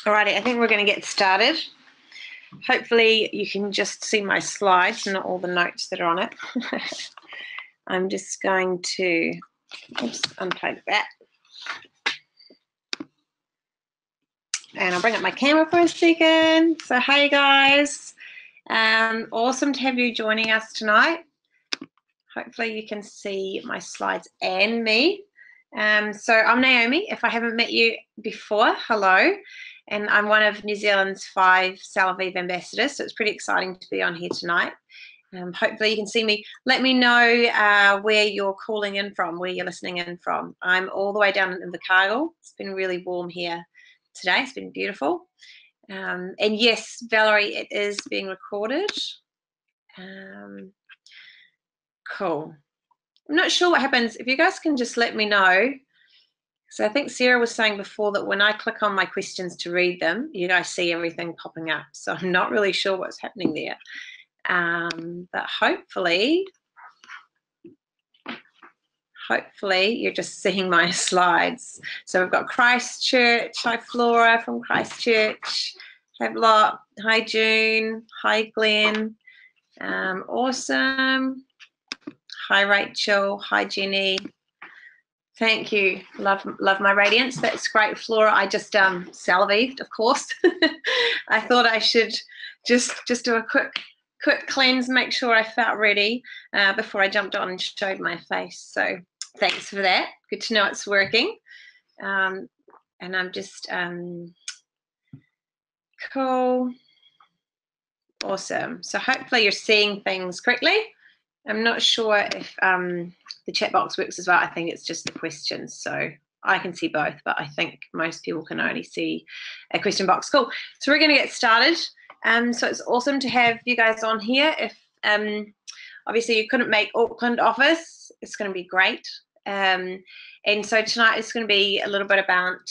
Alrighty, I think we're going to get started. Hopefully you can just see my slides, not all the notes that are on it. I'm just going to, unplug that. And I'll bring up my camera for a second. So hey guys, awesome to have you joining us tonight. Hopefully you can see my slides and me. So I'm Naomi. If I haven't met you before, hello. And I'm one of New Zealand's 5 Celavive ambassadors, so it's pretty exciting to be on here tonight. Hopefully you can see me. Let me know where you're calling in from, where you're listening in from. I'm all the way down in Invercargill. It's been really warm here today. It's been beautiful. And yes, Valerie, it is being recorded. Cool. I'm not sure what happens. If you guys can just let me know. So I think Sarah was saying before that when I click on my questions to read them, you guys see everything popping up. So I'm not really sure what's happening there. But hopefully you're just seeing my slides. So we've got Christchurch. Hi, Flora from Christchurch. Havelock. Hi, June. Hi, Glenn. Awesome. Hi, Rachel. Hi, Jenny. Thank you. Love my radiance. That's great, Flora. I just Celavived, of course. I thought I should just do a quick cleanse, make sure I felt ready before I jumped on and showed my face. So thanks for that. Good to know it's working. And I'm just cool. Awesome. So hopefully you're seeing things correctly. I'm not sure if the chat box works as well. I think it's just the questions. So I can see both, but I think most people can only see a question box. Cool. So we're going to get started. So it's awesome to have you guys on here. If obviously you couldn't make Auckland office, it's going to be great. And so tonight it's going to be a little bit about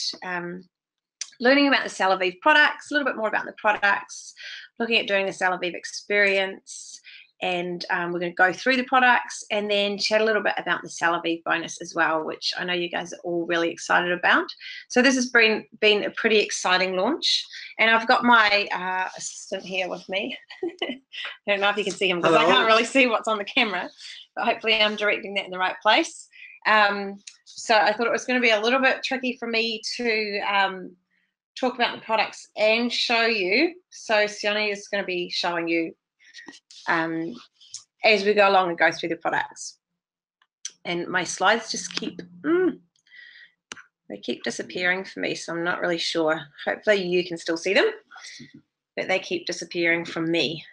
learning about the Celavive products, a little bit more about the products, looking at doing the Celavive experience, and we're going to go through the products and then chat a little bit about the Celavive bonus as well, which I know you guys are all really excited about. So this has been a pretty exciting launch, and I've got my assistant here with me. I don't know if you can see him because I can't really see what's on the camera, but hopefully I'm directing that in the right place. So I thought it was going to be a little bit tricky for me to talk about the products and show you. So Sione is going to be showing you as we go along and go through the products. And my slides just keep disappearing for me, so I'm not really sure. Hopefully you can still see them, but they keep disappearing from me.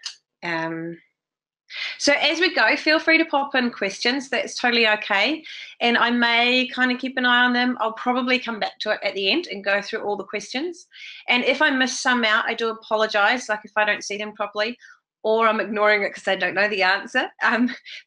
So as we go, feel free to pop in questions. That's totally okay. And I may kind of keep an eye on them. I'll probably come back to it at the end and go through all the questions. And if I miss some out, I do apologize, like if I don't see them properly, or I'm ignoring it because I don't know the answer.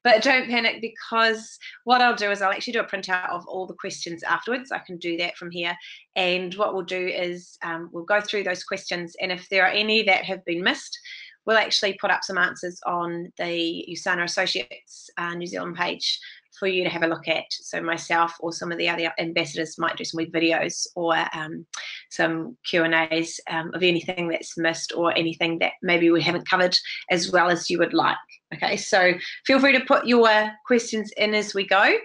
But don't panic, because what I'll do is I'll actually do a printout of all the questions afterwards. I can do that from here. And what we'll do is we'll go through those questions. And if there are any that have been missed, we'll actually put up some answers on the USANA Associates New Zealand page for you to have a look at. So myself or some of the other ambassadors might do some web videos or some Q&As of anything that's missed or anything that maybe we haven't covered as well as you would like. Okay, so feel free to put your questions in as we go,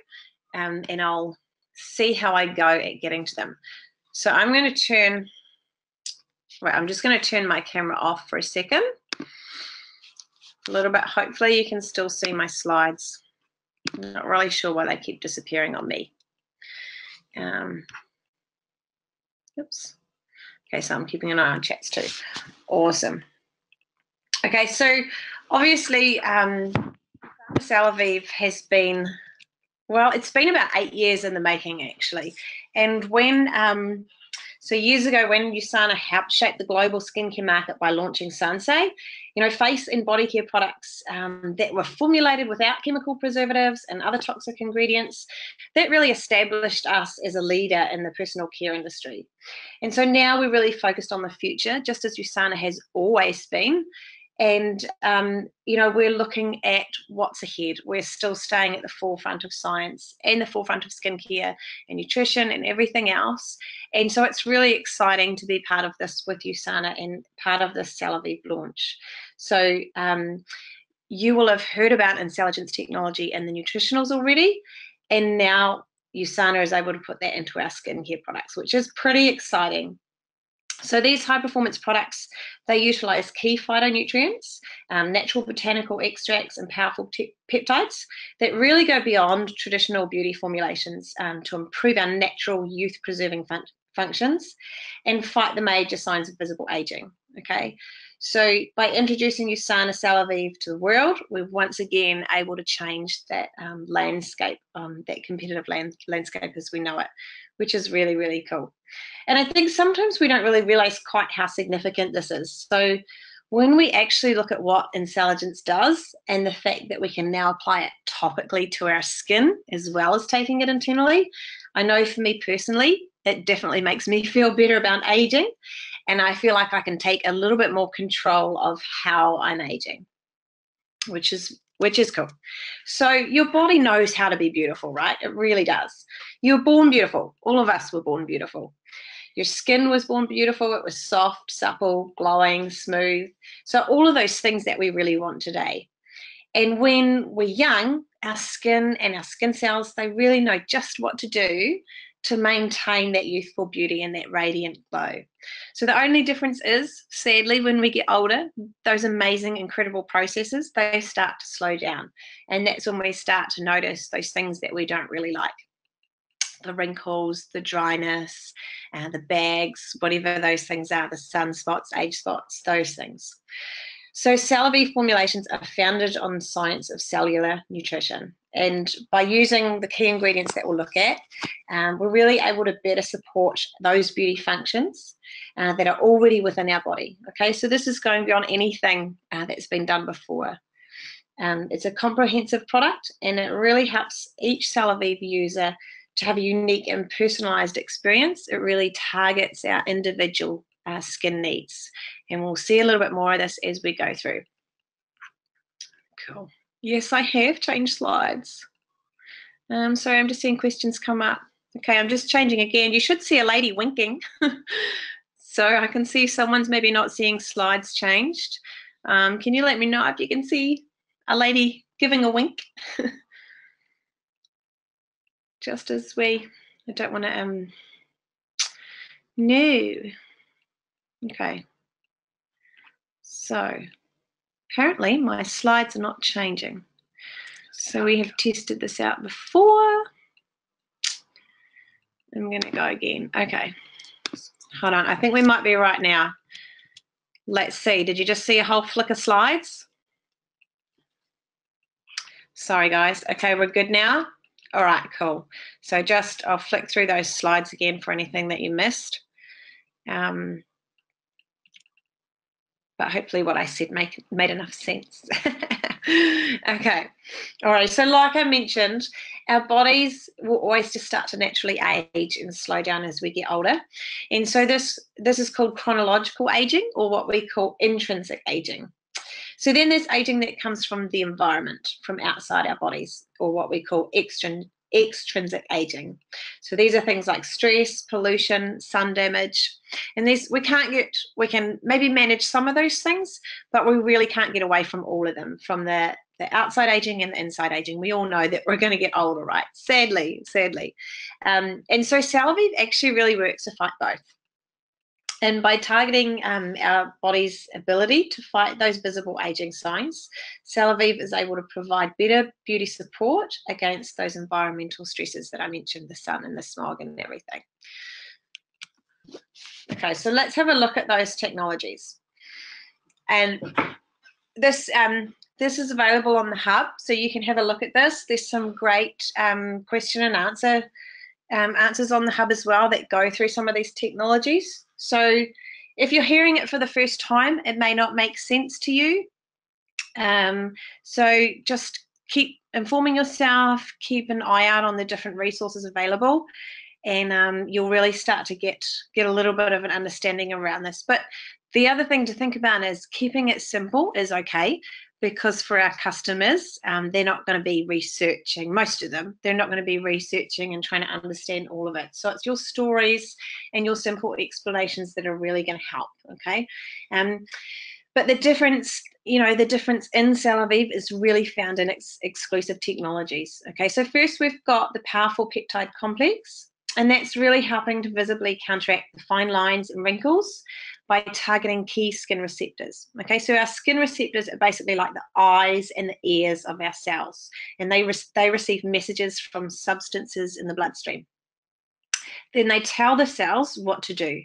and I'll see how I go at getting to them. So I'm going to turn, right, I'm just going to turn my camera off for a second. A little bit, hopefully you can still see my slides. I'm not really sure why they keep disappearing on me. Oops. Okay, so I'm keeping an eye on chats too. Awesome. Okay, so obviously Celavive has been, well, it's been about 8 years in the making actually. And when so years ago, when USANA helped shape the global skincare market by launching Sensei, you know, face and body care products that were formulated without chemical preservatives and other toxic ingredients, that really established us as a leader in the personal care industry. And so now we're really focused on the future, just as USANA has always been. And, you know, we're looking at what's ahead. We're still staying at the forefront of science and the forefront of skincare and nutrition and everything else. And so it's really exciting to be part of this with USANA and part of this Celavive launch. So you will have heard about intelligence technology and the nutritionals already. And now USANA is able to put that into our skincare products, which is pretty exciting. So these high-performance products, they utilize key phytonutrients, natural botanical extracts, and powerful peptides that really go beyond traditional beauty formulations to improve our natural youth-preserving functions and fight the major signs of visible aging, okay? So by introducing USANA Celavive to the world, we're once again able to change that landscape, that competitive landscape as we know it, which is really, really cool. And I think sometimes we don't really realize quite how significant this is. So when we actually look at what intelligence does and the fact that we can now apply it topically to our skin as well as taking it internally, I know for me personally, it definitely makes me feel better about aging. And I feel like I can take a little bit more control of how I'm aging, which is cool. So your body knows how to be beautiful, right? It really does. You were born beautiful. All of us were born beautiful. Your skin was born beautiful. It was soft, supple, glowing, smooth. So all of those things that we really want today. And when we're young, our skin and our skin cells, they really know just what to do to maintain that youthful beauty and that radiant glow. So the only difference is, sadly, when we get older, those amazing, incredible processes, they start to slow down. And that's when we start to notice those things that we don't really like. The wrinkles, the dryness, the bags, whatever those things are, the sunspots, age spots, those things. So Celavive formulations are founded on the science of cellular nutrition. And by using the key ingredients that we'll look at, we're really able to better support those beauty functions that are already within our body. Okay, so this is going beyond anything that's been done before. It's a comprehensive product, and it really helps each Celavive user to have a unique and personalized experience. It really targets our individual skin needs. And we'll see a little bit more of this as we go through. Cool. Yes, I have changed slides. Sorry, I'm just seeing questions come up. Okay, I'm just changing again. You should see a lady winking. So I can see someone's maybe not seeing slides changed. Can you let me know if you can see a lady giving a wink? Just as I don't want to, no. Okay. So apparently my slides are not changing. So we have tested this out before. I'm going to go again. Okay. Hold on. I think we might be right now. Let's see. Did you just see a whole flick of slides? Sorry, guys. Okay, we're good now. All right, cool. So I'll flick through those slides again for anything that you missed. But hopefully what I said made enough sense. Okay. All right. So like I mentioned, our bodies will always just start to naturally age and slow down as we get older. And so this is called chronological aging, or what we call intrinsic aging. So then there's aging that comes from the environment, from outside our bodies, or what we call extrinsic aging. So these are things like stress, pollution, sun damage, and we can maybe manage some of those things, but we really can't get away from all of them, from the outside aging and the inside aging. We all know that we're going to get older, right? Sadly. And so Celavive actually really works to fight both. And by targeting our body's ability to fight those visible aging signs, Celavive is able to provide better beauty support against those environmental stresses that I mentioned, the sun and the smog and everything. Okay, so let's have a look at those technologies. And this is available on the hub, so you can have a look at this. There's some great question and answers on the hub as well that go through some of these technologies. So if you're hearing it for the first time, it may not make sense to you. So just keep informing yourself, keep an eye out on the different resources available, and you'll really start to get a little bit of an understanding around this. But The other thing to think about is keeping it simple is okay, because for our customers, they're not going to be researching, most of them, they're not going to be researching and trying to understand all of it. So it's your stories and your simple explanations that are really going to help, okay? But the difference, the difference in Celavive is really found in its exclusive technologies, okay? So first we've got the powerful peptide complex, and that's really helping to visibly counteract the fine lines and wrinkles by targeting key skin receptors. Okay, so our skin receptors are basically like the eyes and the ears of our cells, and they receive messages from substances in the bloodstream. Then they tell the cells what to do.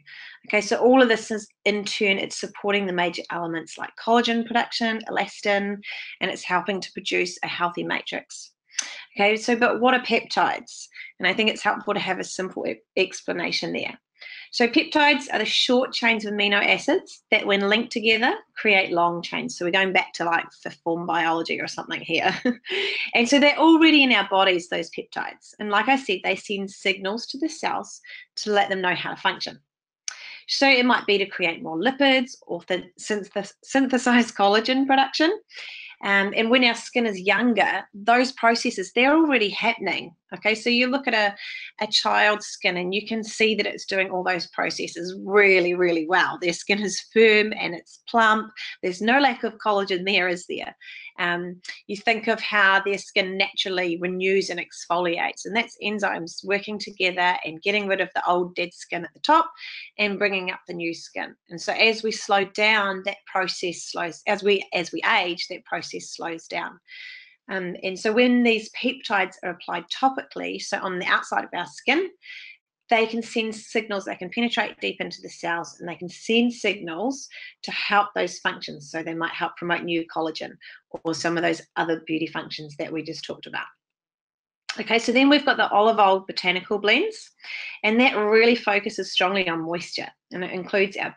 Okay, so all of this is, in turn, it's supporting the major elements like collagen production, elastin, and it's helping to produce a healthy matrix. Okay, so but what are peptides? And I think it's helpful to have a simple explanation there. So peptides are the short chains of amino acids that, when linked together, create long chains. So we're going back to like fifth form biology or something here. And so they're already in our bodies, those peptides. And like I said, they send signals to the cells to let them know how to function. So it might be to create more lipids or synthesize collagen production. And when our skin is younger, those processes, they're already happening. Okay, so you look at a child's skin and you can see that it's doing all those processes really, really well. Their skin is firm and it's plump. There's no lack of collagen there, is there? You think of how their skin naturally renews and exfoliates, and that's enzymes working together and getting rid of the old dead skin at the top and bringing up the new skin. And so as we slow down, that process slows. As we age, that process slows down. And so when these peptides are applied topically, so on the outside of our skin, they can send signals that can penetrate deep into the cells, and they can send signals to help those functions. So they might help promote new collagen or some of those other beauty functions that we just talked about. Okay, so then we've got the olive oil botanical blends, and that really focuses strongly on moisture, and it includes our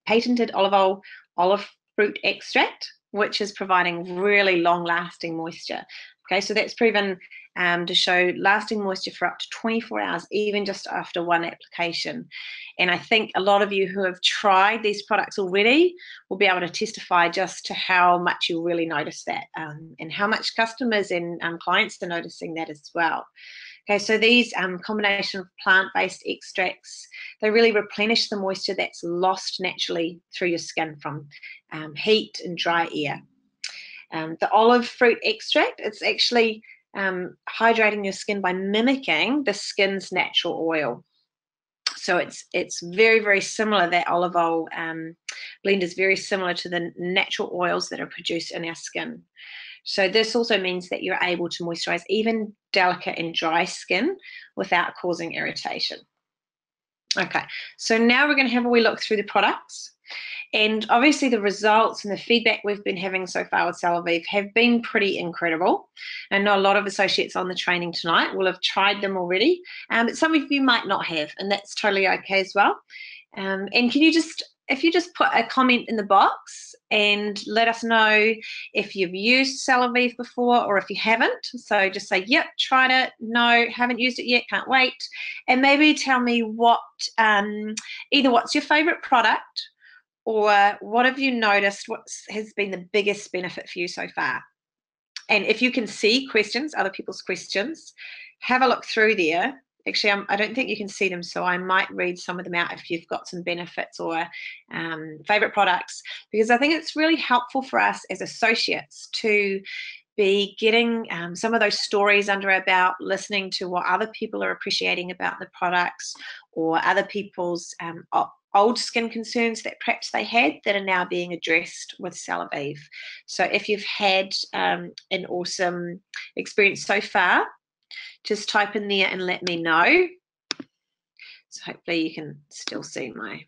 patented olive fruit extract, which is providing really long-lasting moisture. Okay, so that's proven to show lasting moisture for up to 24 hours, even just after one application. And I think a lot of you who have tried these products already will be able to testify just to how much you really notice that, and how much customers and clients are noticing that as well. Okay, so these combination of plant-based extracts, they really replenish the moisture that's lost naturally through your skin from heat and dry air. The olive fruit extract, it's actually hydrating your skin by mimicking the skin's natural oil. So it's very, very similar. That olive oil blend is very similar to the natural oils that are produced in our skin. So this also means that you're able to moisturize even delicate and dry skin without causing irritation. Okay, so now we're going to have a wee look through the products. And obviously the results and the feedback we've been having so far with Celavive have been pretty incredible. I know a lot of associates on the training tonight will have tried them already, but some of you might not have, and that's totally okay as well. And can you just, if you just put a comment in the box and let us know if you've used Celavive before or if you haven't. So just say, yep, tried it, no, haven't used it yet, can't wait. And maybe tell me what, either what's your favorite product, or what have you noticed, what has been the biggest benefit for you so far? And if you can see questions, other people's questions, have a look through there. Actually, I don't think you can see them, so I might read some of them out if you've got some benefits or favorite products, because I think it's really helpful for us as associates to be getting some of those stories under our belt, listening to what other people are appreciating about the products, or other people's old skin concerns that perhaps they had that are now being addressed with Celavive. So if you've had an awesome experience so far, just type in there and let me know. So hopefully you can still see my...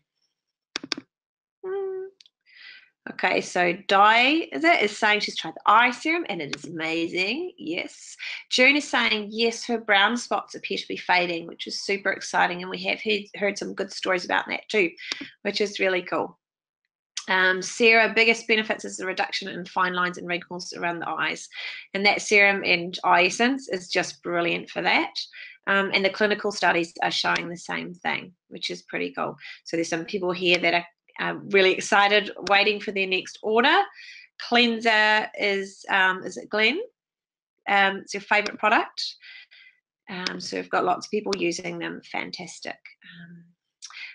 Okay, so Di is saying she's tried the eye serum and it is amazing. Yes. June is saying yes, her brown spots appear to be fading, which is super exciting, and we have heard some good stories about that too, which is really cool. Sarah, biggest benefits is the reduction in fine lines and wrinkles around the eyes, and that serum and eye essence is just brilliant for that. And the clinical studies are showing the same thing, which is pretty cool. So there's some people here that are really excited, waiting for their next order. Cleanser is it Glen? It's your favourite product. So we've got lots of people using them. Fantastic.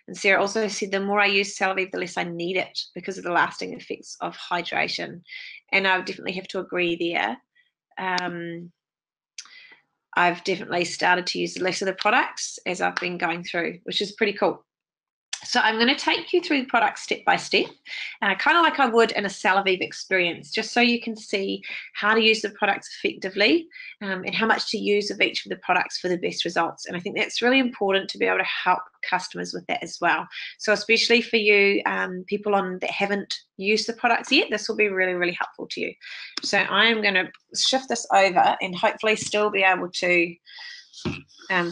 And Sarah also said, the more I use Celavive, the less I need it because of the lasting effects of hydration. And I would definitely have to agree there. I've definitely started to use less of the products as I've been going through, which is pretty cool. So I'm going to take you through the products step by step, kind of like I would in a Celavive experience, just so you can see how to use the products effectively and how much to use of each of the products for the best results. And I think that's really important to be able to help customers with that as well. So especially for you people that haven't used the products yet, this will be really, really helpful to you. So I am going to shift this over and hopefully still be able to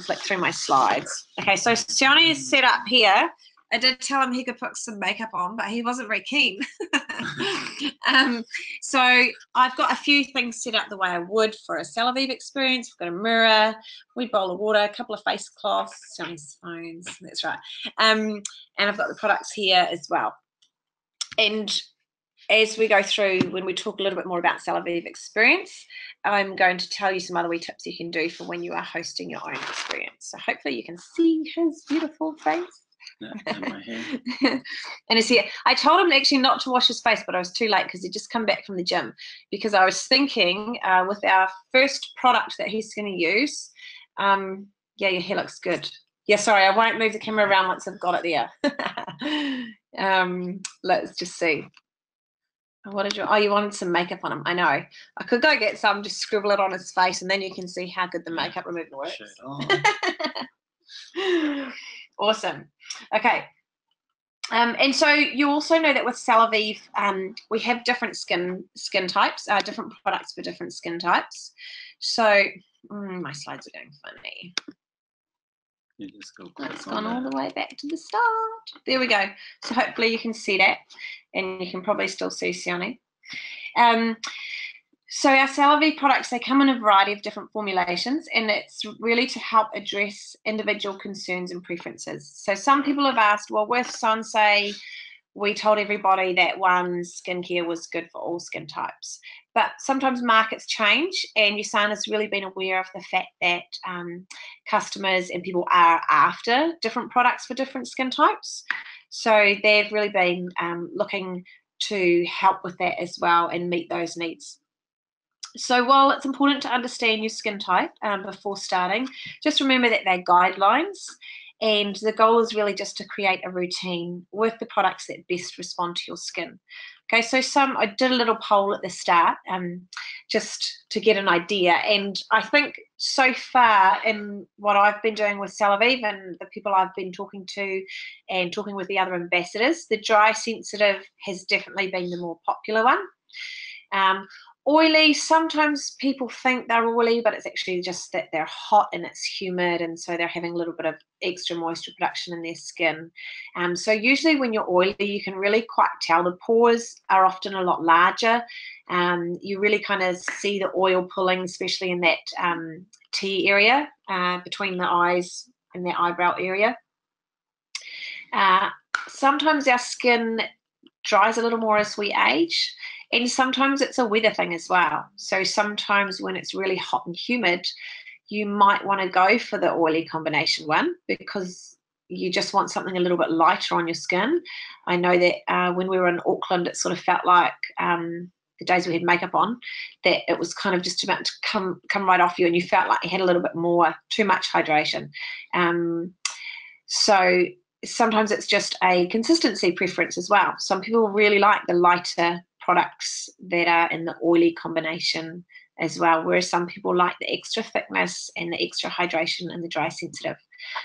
flick through my slides. Okay, so Sione is set up here. I did tell him he could put some makeup on, but he wasn't very keen. So I've got a few things set up the way I would for a Celavive experience. We've got a mirror, wee bowl of water, a couple of face cloths, Sione's phones, that's right. And I've got the products here as well. And as we go through, when we talk a little bit more about Celavive experience, I'm going to tell you some other wee tips you can do for when you are hosting your own experience. So hopefully you can see his beautiful face. Yeah, my hair. And his hair. I told him actually not to wash his face, but I was too late because he'd just come back from the gym. Because I was thinking with our first product that he's going to use, yeah, your hair looks good. Yeah, sorry, I won't move the camera around once I've got it there. Let's just see. What did you? Oh, you wanted some makeup on him. I know. I could go get some, just scribble it on his face, and then you can see how good the makeup removal works. Awesome. Okay. And so you also know that with Celavive, we have different skin types, different products for different skin types. So my slides are going funny. You just go It's gone all the way back to the start. There we go. So hopefully you can see that, and you can probably still see Sione. So our Celavive products, they come in a variety of different formulations, and it's really to help address individual concerns and preferences. So some people have asked, well, with Sensei, we told everybody that one skincare was good for all skin types. But sometimes markets change, and USANA's really been aware of the fact that customers and people are after different products for different skin types. So they've really been looking to help with that as well and meet those needs. So while it's important to understand your skin type before starting, just remember that they're guidelines, and the goal is really just to create a routine with the products that best respond to your skin. Okay, so I did a little poll at the start just to get an idea, and I think so far in what I've been doing with Celavive and the people I've been talking to and talking with the other ambassadors, the dry sensitive has definitely been the more popular one. Oily, sometimes people think they're oily, but it's actually just that they're hot and it's humid, and so they're having a little bit of extra moisture production in their skin. So usually when you're oily, you can really quite tell the pores are often a lot larger. You really kind of see the oil pulling, especially in that T area between the eyes and the eyebrow area. Sometimes our skin dries a little more as we age, and sometimes it's a weather thing as well. So sometimes when it's really hot and humid, you might want to go for the oily combination one because you just want something a little bit lighter on your skin. I know that when we were in Auckland, it sort of felt like the days we had makeup on, that it was kind of just about to come right off you, and you felt like you had a little bit more, too much hydration. So sometimes it's just a consistency preference as well. Some people really like the lighter products that are in the oily combination as well, whereas some people like the extra thickness and the extra hydration in the dry sensitive.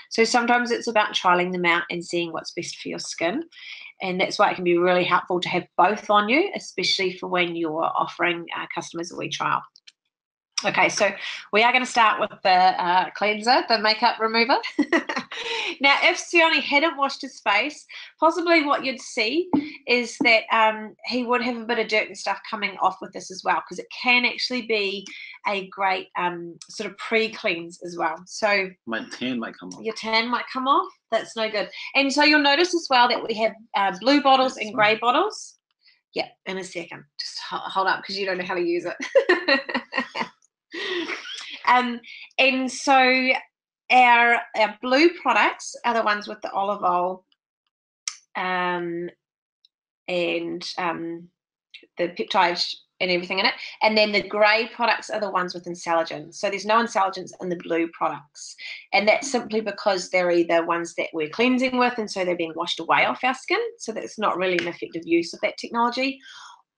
So sometimes it's about trialing them out and seeing what's best for your skin. And that's why it can be really helpful to have both on you, especially for when you're offering customers a wee trial. Okay, so we are going to start with the cleanser, the makeup remover. Now, if Sione hadn't washed his face, possibly what you'd see is that he would have a bit of dirt and stuff coming off with this as well, because it can actually be a great sort of pre-cleanse as well. So my tan might come off. Your tan might come off. That's no good. And so you'll notice as well that we have blue bottles and grey bottles. Yeah, in a second. Just hold up because you don't know how to use it. And so our blue products are the ones with the olive oil and the peptide and everything in it. And then the grey products are the ones with ensilagens. So there's no ensilagens in the blue products. And that's simply because they're either ones that we're cleansing with, and so they're being washed away off our skin. So that's not really an effective use of that technology.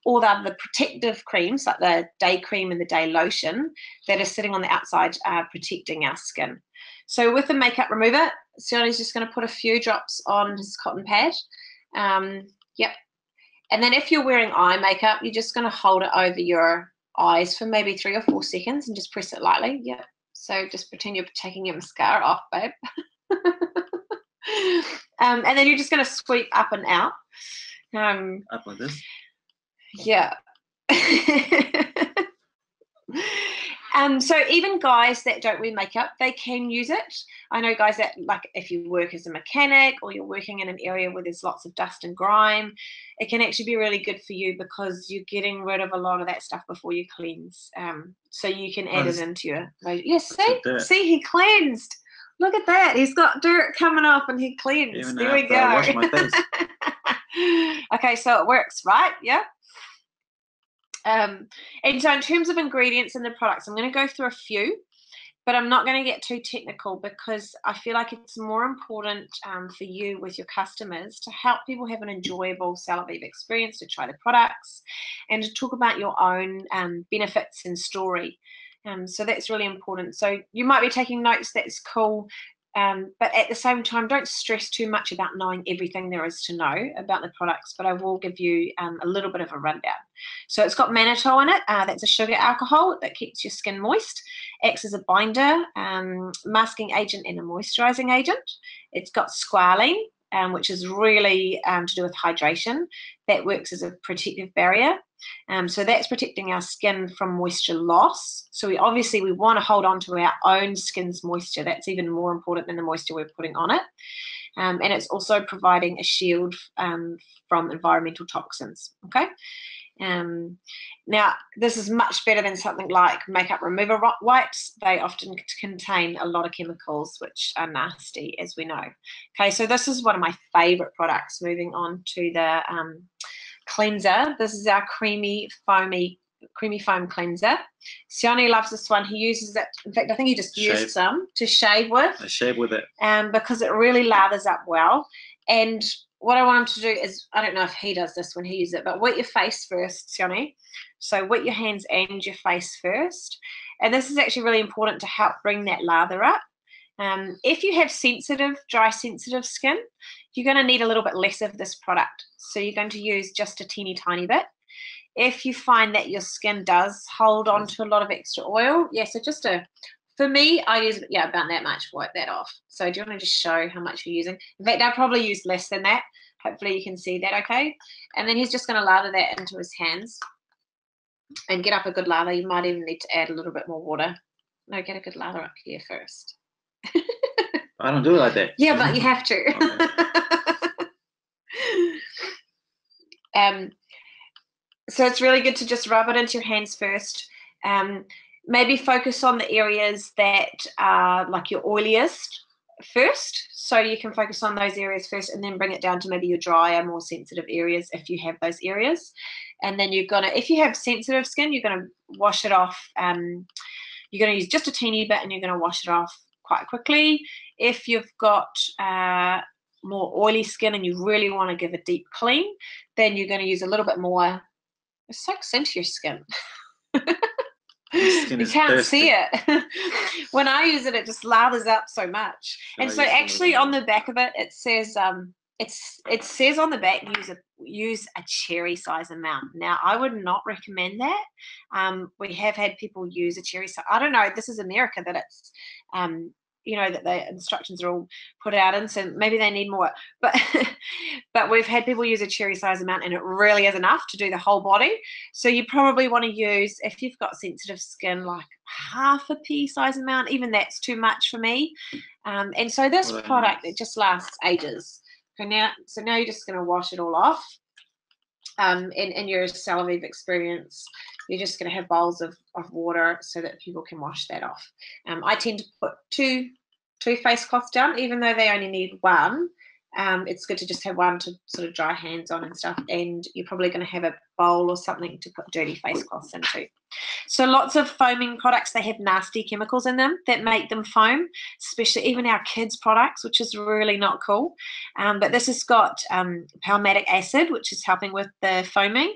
Or they're the protective creams, like the day cream and the day lotion, that are sitting on the outside protecting our skin. So with the makeup remover, Sioni's just going to put a few drops on his cotton pad. Yep. And then if you're wearing eye makeup, you're just going to hold it over your eyes for maybe 3 or 4 seconds and just press it lightly. Yep. So just pretend you're taking your mascara off, babe. And then you're just going to sweep up and out. Up like this? Yeah. So even guys that don't wear makeup, they can use it. I know guys that, like, if you work as a mechanic or you're working in an area where there's lots of dust and grime, it can actually be really good for you because you're getting rid of a lot of that stuff before you cleanse. So you can add it into your... Yes, see, he cleansed. Look at that. He's got dirt coming off and he cleansed. Even there we go. I wash my face. Okay, so it works, right? Yeah. And so in terms of ingredients in the products, I'm going to go through a few, but I'm not going to get too technical because I feel like it's more important for you with your customers to help people have an enjoyable Celavive experience, to try the products and to talk about your own benefits and story. So that's really important. So you might be taking notes, that's cool. But at the same time, don't stress too much about knowing everything there is to know about the products, but I will give you a little bit of a rundown. So it's got mannitol in it. That's a sugar alcohol that keeps your skin moist, acts as a binder, masking agent and a moisturizing agent. It's got squalene, which is really to do with hydration. That works as a protective barrier. So that's protecting our skin from moisture loss. So we want to hold on to our own skin's moisture. That's even more important than the moisture we're putting on it. And it's also providing a shield from environmental toxins. Okay. Now, this is much better than something like makeup remover wipes. They often contain a lot of chemicals, which are nasty, as we know. Okay, so this is one of my favorite products. Moving on to the cleanser. This is our creamy foam cleanser. Sione loves this one. He uses it. In fact, I think he just used some to shave with. I shave with it. Because it really lathers up well. And what I want him to do is, I don't know if he does this when he uses it, but wet your face first, Sione. So wet your hands and your face first. And this is actually really important to help bring that lather up. If you have dry sensitive skin, you're going to need a little bit less of this product. So you're going to use just a teeny tiny bit. If you find that your skin does hold on to a lot of extra oil, so just for me, I use, about that much, wipe that off. So do you want to just show how much you're using? In fact, I'll probably use less than that. Hopefully you can see that okay. And then he's just going to lather that into his hands and get up a good lather. You might even need to add a little bit more water. No, get a good lather up here first. I don't do it like that. Yeah, but you have to. Okay. So it's really good to just rub it into your hands first. Maybe focus on the areas that are like your oiliest first. So you can focus on those areas first and then bring it down to maybe your drier, more sensitive areas if you have those areas. And then if you have sensitive skin, you're going to wash it off. You're going to use just a teeny bit and you're going to wash it off quite quickly. If you've got more oily skin and you really want to give a deep clean, then you're going to use a little bit more. It soaks into your skin. You can't see it. When I use it, it just lathers up so much. And so actually on the back of it, it says it says on the back use a cherry size amount. Now I would not recommend that. We have had people use a cherry size. I don't know. This is America that it's you know, that the instructions are all put out in, so maybe they need more. But but we've had people use a cherry size amount, and it really is enough to do the whole body. So you probably want to use, if you've got sensitive skin, like half a pea size amount. Even that's too much for me. And so this product, it just lasts ages. So now you're just going to wash it all off. In your Celavive experience, you're just going to have bowls of water so that people can wash that off. I tend to put two face cloths down, even though they only need one. It's good to just have one to sort of dry hands on and stuff, and you're probably going to have a bowl or something to put dirty face cloths into. So lots of foaming products, they have nasty chemicals in them that make them foam, especially even our kids' products, which is really not cool. But this has got palmitic acid, which is helping with the foaming.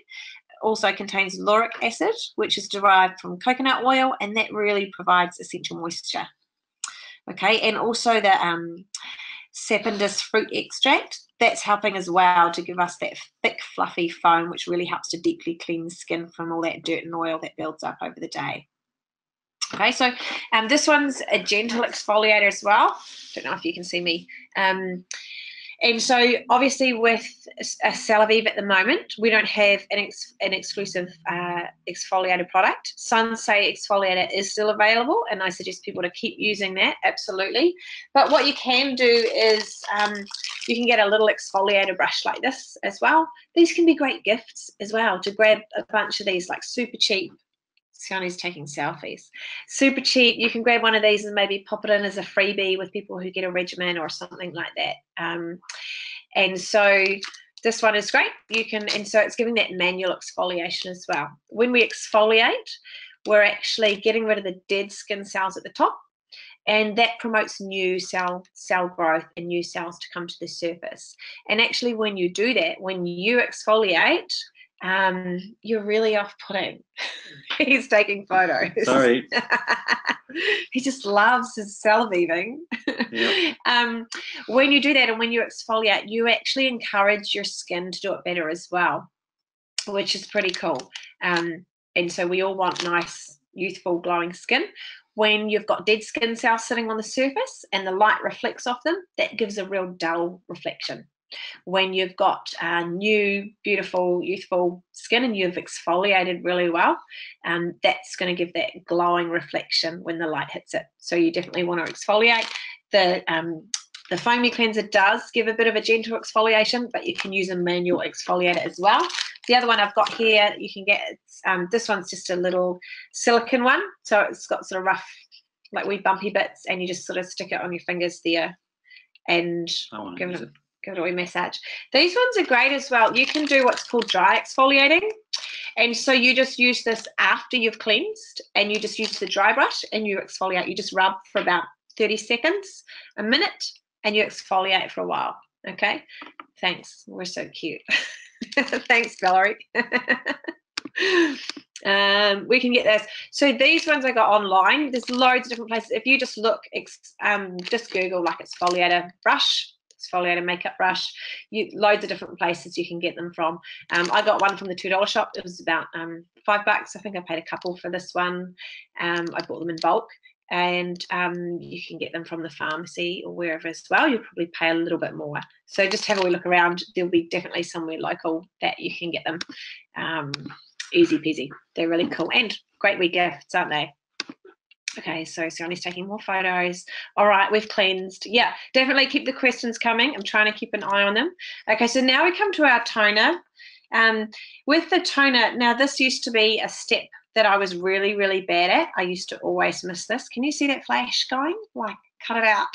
Also contains lauric acid, which is derived from coconut oil, and that really provides essential moisture. Okay, and also the sapindus fruit extract, that's helping as well to give us that thick, fluffy foam, which really helps to deeply cleanse skin from all that dirt and oil that builds up over the day. Okay, so this one's a gentle exfoliator as well. Don't know if you can see me. And so obviously with a Celavive at the moment, we don't have an exclusive exfoliator product. Sunsay exfoliator is still available, and I suggest people to keep using that, absolutely. But what you can do is you can get a little exfoliator brush like this as well. These can be great gifts as well, to grab a bunch of these, like super cheap. Siani's taking selfies. Super cheap. You can grab one of these and maybe pop it in as a freebie with people who get a regimen or something like that. And so this one is great. And so it's giving that manual exfoliation as well. When we exfoliate, we're actually getting rid of the dead skin cells at the top, and that promotes new cell growth and new cells to come to the surface. And actually, when you do that, when you exfoliate, you're really off-putting. He's taking photos. Sorry. He just loves his Celaviving. Yep. When you do that and when you exfoliate, you actually encourage your skin to do it better as well, which is pretty cool. And so we all want nice, youthful, glowing skin. When you've got dead skin cells sitting on the surface and the light reflects off them, that gives a real dull reflection. When you've got new, beautiful, youthful skin and you've exfoliated really well, that's going to give that glowing reflection when the light hits it. So you definitely want to exfoliate. The foamy cleanser does give a bit of a gentle exfoliation, but you can use a manual exfoliator as well. The other one I've got here, you can get, this one's just a little silicone one. So it's got sort of rough, like wee bumpy bits, and you just sort of stick it on your fingers there and give it a wee massage. These ones are great as well. You can do what's called dry exfoliating. And so you just use this after you've cleansed, and you just use the dry brush and you exfoliate. You just rub for about 30 seconds, a minute, and you exfoliate for a while. Okay? Thanks. We're so cute. Thanks, Valerie. We can get this. So these ones I got online. There's loads of different places. If you just look, just Google like exfoliator brush, exfoliator makeup brush, loads of different places you can get them from. I got one from the $2 shop. It was about $5. I think I paid a couple for this one. I bought them in bulk. And you can get them from the pharmacy or wherever as well. You'll probably pay a little bit more. So just have a wee look around. There'll be definitely somewhere local that you can get them. Easy peasy. They're really cool and great wee gifts, aren't they? Okay, so Siani's taking more photos. All right, we've cleansed. Yeah, definitely keep the questions coming. I'm trying to keep an eye on them. Okay, so now we come to our toner. With the toner, now this used to be a step that I was really, really bad at. I used to always miss this. Can you see that flash going? Like, cut it out.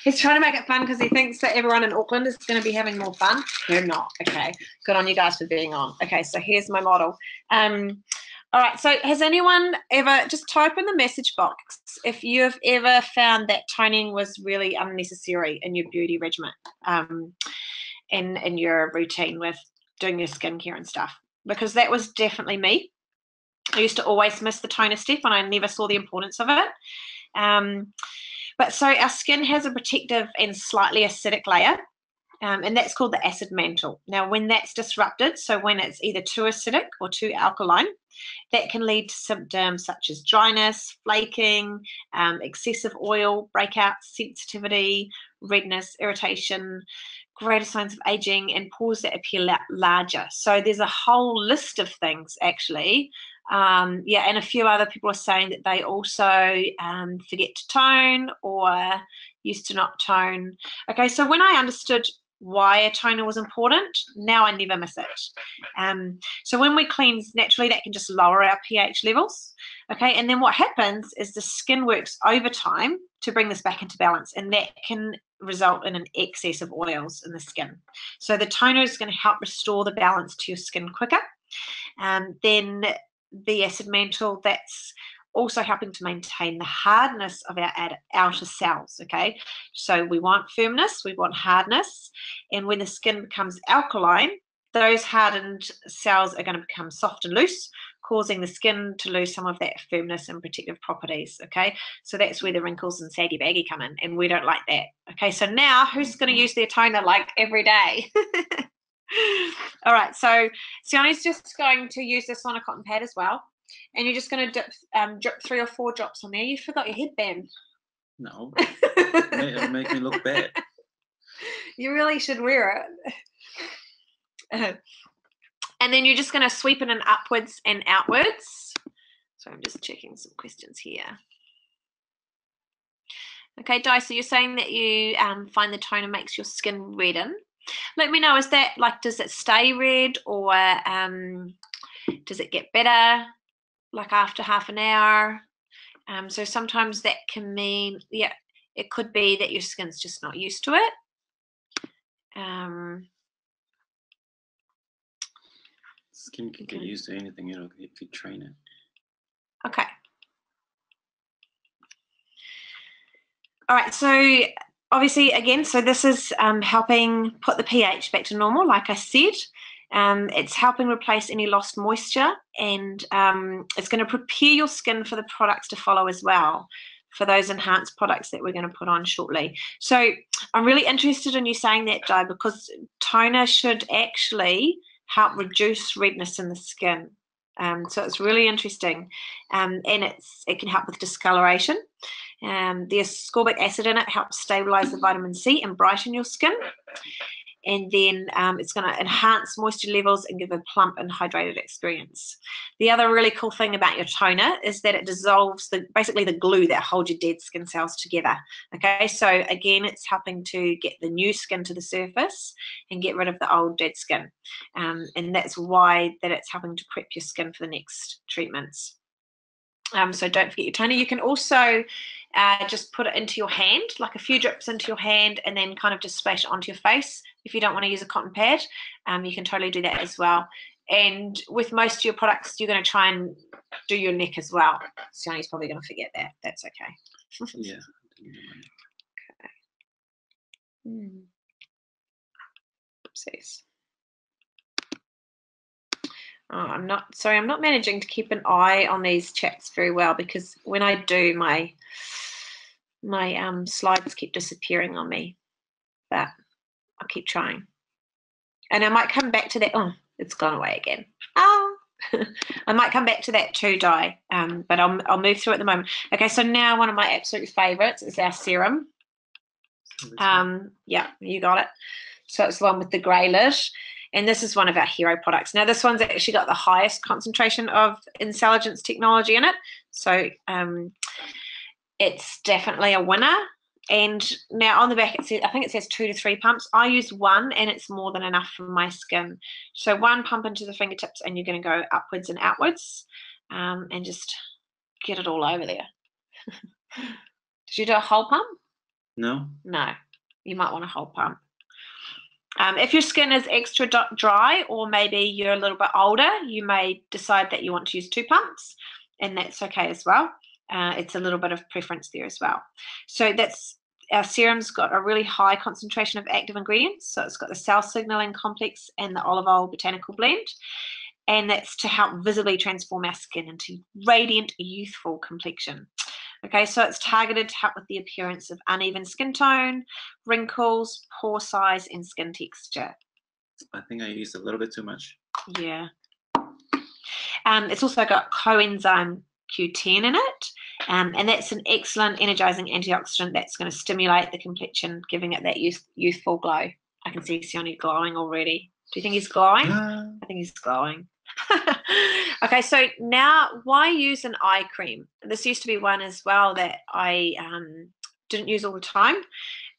He's trying to make it fun because he thinks that everyone in Auckland is going to be having more fun. They're not. Okay, good on you guys for being on. Okay, so here's my model. All right, so has anyone ever, just type in the message box if you've ever found that toning was really unnecessary in your beauty regimen, in your routine with doing your skincare and stuff, because that was definitely me. I used to always miss the toner step and I never saw the importance of it. But so our skin has a protective and slightly acidic layer. and that's called the acid mantle. Now, when that's disrupted, so when it's either too acidic or too alkaline, that can lead to symptoms such as dryness, flaking, excessive oil, breakouts, sensitivity, redness, irritation, greater signs of aging, and pores that appear larger. So there's a whole list of things, actually. Yeah, and a few other people are saying that they also forget to tone or used to not tone. Okay, so when I understood why a toner was important, now I never miss it. So when we cleanse naturally, that can just lower our pH levels. Okay, and then what happens is the skin works overtime to bring this back into balance, and that can result in an excess of oils in the skin. So the toner is going to help restore the balance to your skin quicker. Then the acid mantle, that's also helping to maintain the hardness of our outer cells. Okay, so we want firmness, we want hardness, and when the skin becomes alkaline, those hardened cells are going to become soft and loose, causing the skin to lose some of that firmness and protective properties. Okay, so that's where the wrinkles and saggy baggy come in, and we don't like that. Okay, so now who's going to use their toner like every day? All right, so Siani's just going to use this on a cotton pad as well, and you're just going to drip 3 or 4 drops on there. You forgot your headband. No, it'll make me look bad. You really should wear it. And then you're just going to sweep it in upwards and outwards. So I'm just checking some questions here. Okay, Di, so you're saying that you find the toner makes your skin redden. Let me know, is that like, does it stay red, or does it get better like after half an hour? So sometimes that can mean, yeah, it could be that your skin's just not used to it. Skin can get used to anything, you know, if you train it. Okay. All right, so obviously, again, so this is helping put the pH back to normal, like I said. It's helping replace any lost moisture, and it's going to prepare your skin for the products to follow as well, for those enhanced products that we're going to put on shortly. So I'm really interested in you saying that, Di, because toner should actually help reduce redness in the skin. So it's really interesting, and it can help with discoloration. The ascorbic acid in it helps stabilize the vitamin C and brighten your skin. And then it's going to enhance moisture levels and give a plump and hydrated experience. The other really cool thing about your toner is that it dissolves basically the glue that holds your dead skin cells together. Okay, so again, it's helping to get the new skin to the surface and get rid of the old dead skin. And that's why that it's helping to prep your skin for the next treatments. So don't forget your toner. You can also just put it into your hand, like a few drips into your hand, and then kind of just splash it onto your face. If you don't want to use a cotton pad, you can totally do that as well. And with most of your products, you're going to try and do your neck as well. Siani's probably going to forget that. That's okay. Yeah. Okay. Oopsies. Oh, I'm not managing to keep an eye on these chats very well, because when I do, my slides keep disappearing on me, but I'll keep trying. And I might come back to that. Oh, it's gone away again. Oh, I might come back to that too, Di, but I'll move through at the moment. Okay, so now one of my absolute favorites is our serum. Yeah, you got it. So it's the one with the grey lid. And this is one of our hero products. Now, this one's actually got the highest concentration of intelligence technology in it. So it's definitely a winner. And now on the back, I think it says 2 to 3 pumps. I use 1, and it's more than enough for my skin. So 1 pump into the fingertips, and you're going to go upwards and outwards, and just get it all over there. Did you do a whole pump? No. No. You might want a whole pump. If your skin is extra dry, or maybe you're a little bit older, you may decide that you want to use 2 pumps, and that's okay as well. It's a little bit of preference there as well. So our serum's got a really high concentration of active ingredients. So it's got the cell signaling complex and the olive oil botanical blend, and that's to help visibly transform our skin into radiant, youthful complexion. Okay, so it's targeted to help with the appearance of uneven skin tone, wrinkles, pore size, and skin texture. I think I used a little bit too much. Yeah. It's also got coenzyme Q10 in it, and that's an excellent energizing antioxidant that's going to stimulate the complexion, giving it that youthful glow. I can see Sione glowing already. Do you think he's glowing? I think he's glowing. Okay, so now why use an eye cream? This used to be one as well that I didn't use all the time.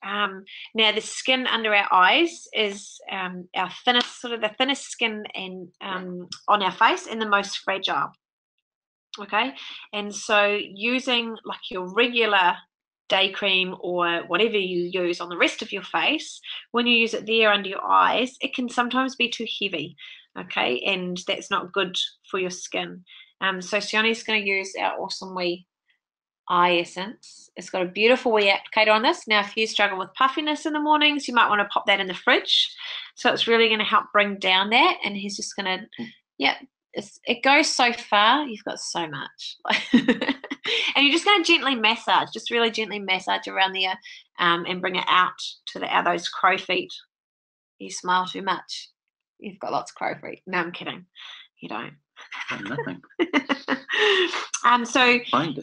Now the skin under our eyes is our thinnest, sort of the thinnest skin and on our face and the most fragile. Okay, and so using like your regular day cream or whatever you use on the rest of your face, when you use it there under your eyes, it can sometimes be too heavy. Okay, and that's not good for your skin. So Sione's going to use our awesome wee eye essence. It's got a beautiful wee applicator on this. Now, if you struggle with puffiness in the mornings, you might want to pop that in the fridge. So it's really going to help bring down that. And he's just going to, yeah, it goes so far. You've got so much. And you're just going to gently massage, just really gently massage around there and bring it out to those crow feet. You smile too much. You've got lots of crow feet. No, I'm kidding. You don't. Nothing. So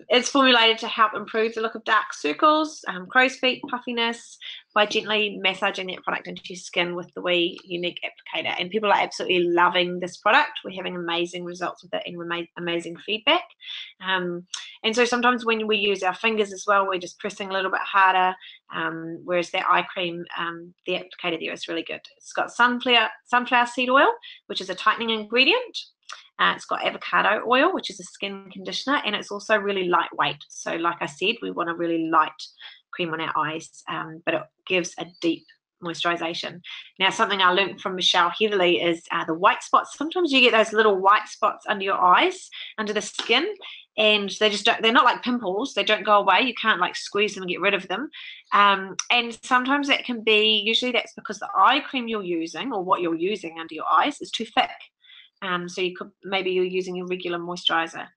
it's formulated to help improve the look of dark circles, crow's feet, puffiness, by gently massaging that product into your skin with the wee unique applicator. And people are absolutely loving this product. We're having amazing results with it and amazing feedback. And so sometimes when we use our fingers as well, we're just pressing a little bit harder, whereas that eye cream, the applicator there is really good. It's got sunflower seed oil, which is a tightening ingredient. It's got avocado oil, which is a skin conditioner, and it's also really lightweight. So like I said, we want a really light cream on our eyes, but it gives a deep moisturization. Now, something I learned from Michelle Heatherly is the white spots. Sometimes you get those little white spots under your eyes, under the skin, and they're not like pimples. They don't go away. You can't like squeeze them and get rid of them. And sometimes that can be, usually that's because the eye cream you're using or what you're using under your eyes is too thick. So you're using a regular moisturizer.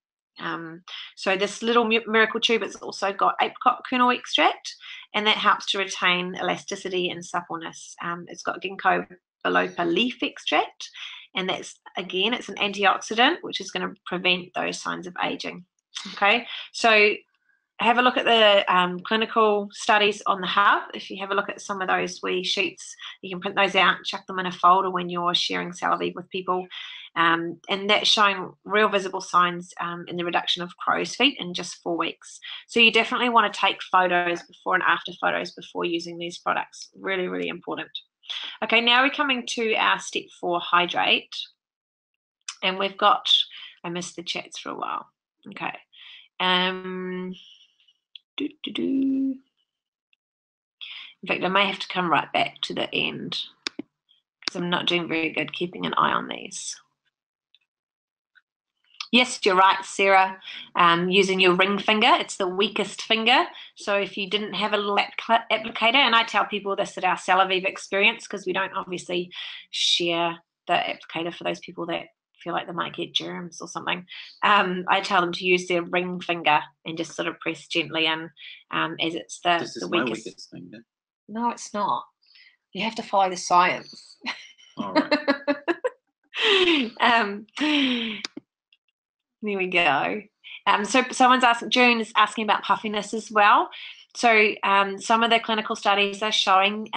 So this little miracle tube has also got apricot kernel extract, and that helps to retain elasticity and suppleness. It's got ginkgo biloba leaf extract, and it's an antioxidant, which is going to prevent those signs of aging. Okay, so have a look at the clinical studies on the hub. If you have a look at some of those wee sheets, you can print those out and chuck them in a folder when you're sharing Celavive with people. And that's showing real visible signs in the reduction of crow's feet in just 4 weeks. So you definitely want to take photos, before and after photos, before using these products. Really, really important. Okay, now we're coming to our step 4, hydrate. And we've got, I missed the chats for a while. Okay. In fact, I may have to come right back to the end because I'm not doing very good keeping an eye on these. Yes, you're right, Sarah. Using your ring finger, it's the weakest finger. So if you didn't have a little applicator, and I tell people this at our Celavive experience because we don't obviously share the applicator for those people that feel like they might get germs or something. I tell them to use their ring finger and just sort of press gently in, as it's the weakest. My weakest finger. No, it's not. You have to follow the science. All right. There we go. So someone's asking, June is asking about puffiness as well. So some of the clinical studies are showing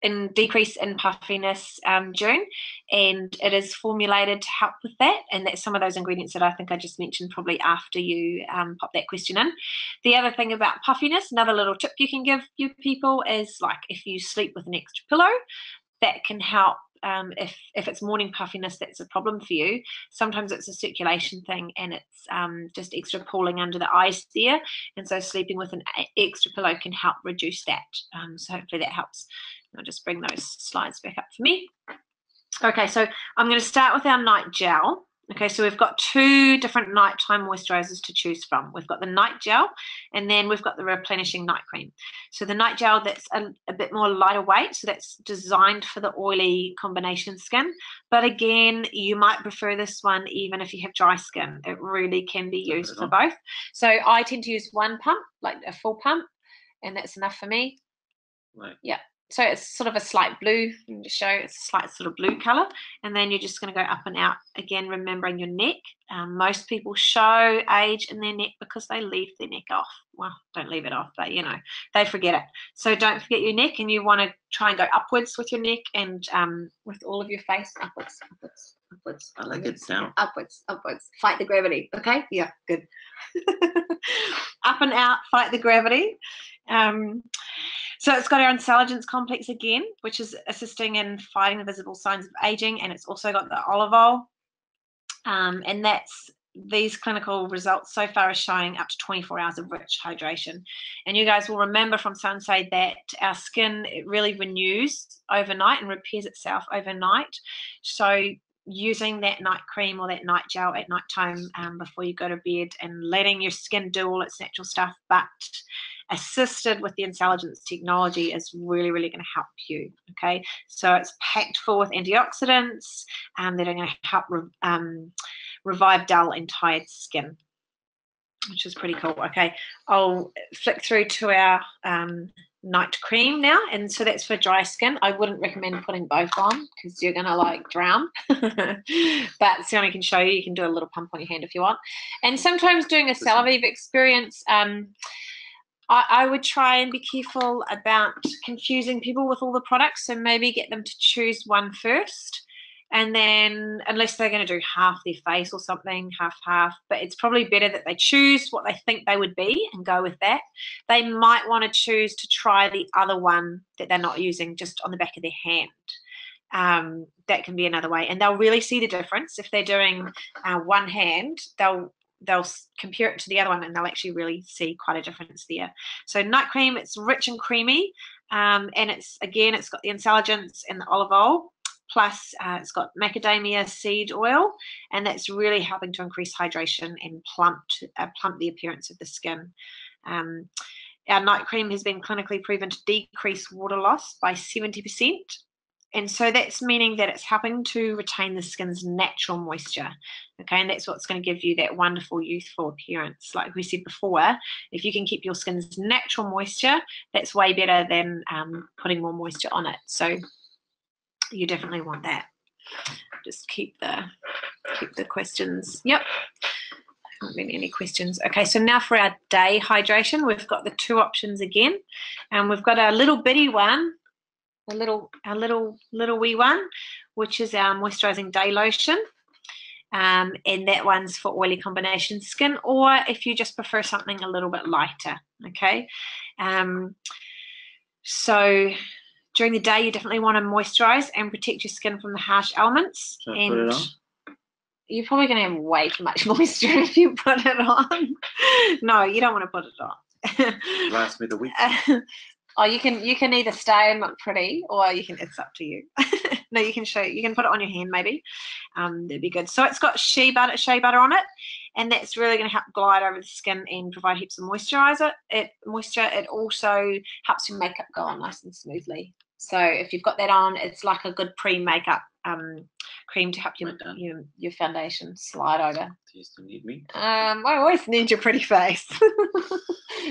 in decrease in puffiness, June, and it is formulated to help with that. And that's some of those ingredients that I think I just mentioned probably after you pop that question in. The other thing about puffiness, another little tip you can give you people is like if you sleep with an extra pillow, that can help. If it's morning puffiness that's a problem for you, sometimes it's a circulation thing and it's just extra pooling under the eyes there, and so sleeping with an extra pillow can help reduce that. So hopefully that helps. I'll just bring those slides back up for me. Okay, so I'm going to start with our night gel, Okay, so we've got 2 different nighttime moisturizers to choose from. We've got the night gel, and then we've got the replenishing night cream. So the night gel, that's a bit more lighter weight, so that's designed for the oily combination skin. But again, you might prefer this one even if you have dry skin. It really can be used for both. So I tend to use 1 pump, like a full pump, and that's enough for me. Right. Yeah. So it's sort of a slight blue. You can just show it's a slight sort of blue color, and then you're just going to go up and out again, remembering your neck. Most people show age in their neck because they leave their neck off. Well, don't leave it off, but you know, they forget it. So don't forget your neck, and you want to try and go upwards with your neck, and with all of your face, upwards, upwards, upwards. I like it down. Upwards, upwards. Fight the gravity. Okay. Yeah. Good. Up and out. Fight the gravity. So it's got our intelligence complex again, which is assisting in fighting the visible signs of aging, and it's also got the olive oil, and that's these clinical results so far are showing up to 24 hours of rich hydration. And you guys will remember from Sensei that our skin, it really renews overnight and repairs itself overnight. So using that night cream or that night gel at night time before you go to bed, and letting your skin do all its natural stuff, but assisted with the intelligence technology, is really, really going to help you. Okay, so it's packed full with antioxidants that are going to help revive dull and tired skin, which is pretty cool. Okay, I'll flick through to our night cream now, and so that's for dry skin. I wouldn't recommend putting both on because you're gonna like drown. But Sione can show you. You can do a little pump on your hand if you want. And sometimes doing a Celavive experience, I would try and be careful about confusing people with all the products. So maybe get them to choose one first, and then, unless they're going to do half their face or something, half, but it's probably better that they choose what they think they would be and go with that. They might want to choose to try the other one that they're not using just on the back of their hand. That can be another way, and they'll really see the difference. If they're doing one hand, they'll compare it to the other one, and they'll actually really see quite a difference there. So night cream, it's rich and creamy, and it's got the intelligence and the olive oil, plus it's got macadamia seed oil, and that's really helping to increase hydration and plump the appearance of the skin. Our night cream has been clinically proven to decrease water loss by 70%. And so that's meaning that it's helping to retain the skin's natural moisture. Okay, and that's what's going to give you that wonderful youthful appearance. Like we said before, if you can keep your skin's natural moisture, that's way better than putting more moisture on it. So you definitely want that. Just keep the questions. Yep. Haven't been any questions. Okay, so now for our day hydration, we've got the 2 options again, and we've got a little bitty one. A little wee one, which is our moisturizing day lotion, and that one's for oily combination skin, or if you just prefer something a little bit lighter. Okay, so during the day you definitely want to moisturize and protect your skin from the harsh elements. Should I put it on? You're probably going to have way too much moisture if you put it on. No, you don't want to put it on. Last me the week. Oh, you can either stay and look pretty, or it's up to you. No, you can put it on your hand maybe. That'd be good. So it's got shea butter on it, and that's really going to help glide over the skin and provide heaps of moisture. It also helps your makeup go on nice and smoothly. So if you've got that on, it's like a good pre-makeup cream to help your foundation slide over. Do you still need me? I always need your pretty face.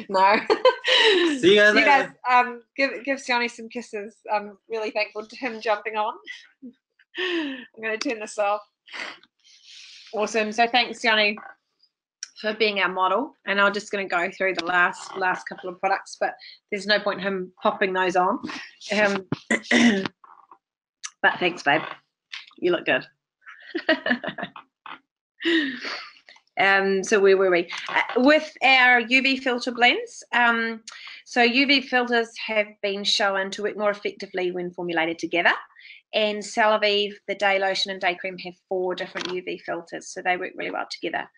No. See you guys later. Give Sione some kisses. I'm really thankful to him jumping on. I'm going to turn this off. Awesome. So thanks, Sione, for being our model. And I'm just going to go through the last couple of products, but there's no point in him popping those on. But thanks, babe. You look good. So where were we? With our UV filter blends. So UV filters have been shown to work more effectively when formulated together. And Celavive, the day lotion and day cream, have 4 different UV filters, so they work really well together.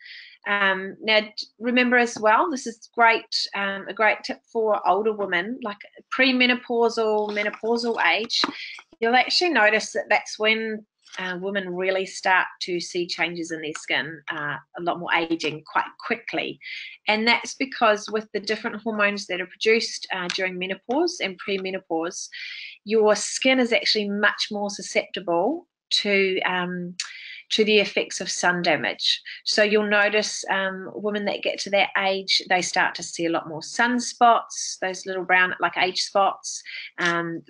Now, remember as well, this is great, a great tip for older women, like premenopausal, menopausal age. You'll actually notice that that's when women really start to see changes in their skin, a lot more aging quite quickly. And that's because with the different hormones that are produced during menopause and premenopause, your skin is actually much more susceptible to the effects of sun damage. So you'll notice women that get to that age, they start to see a lot more sunspots, those little brown, like age spots.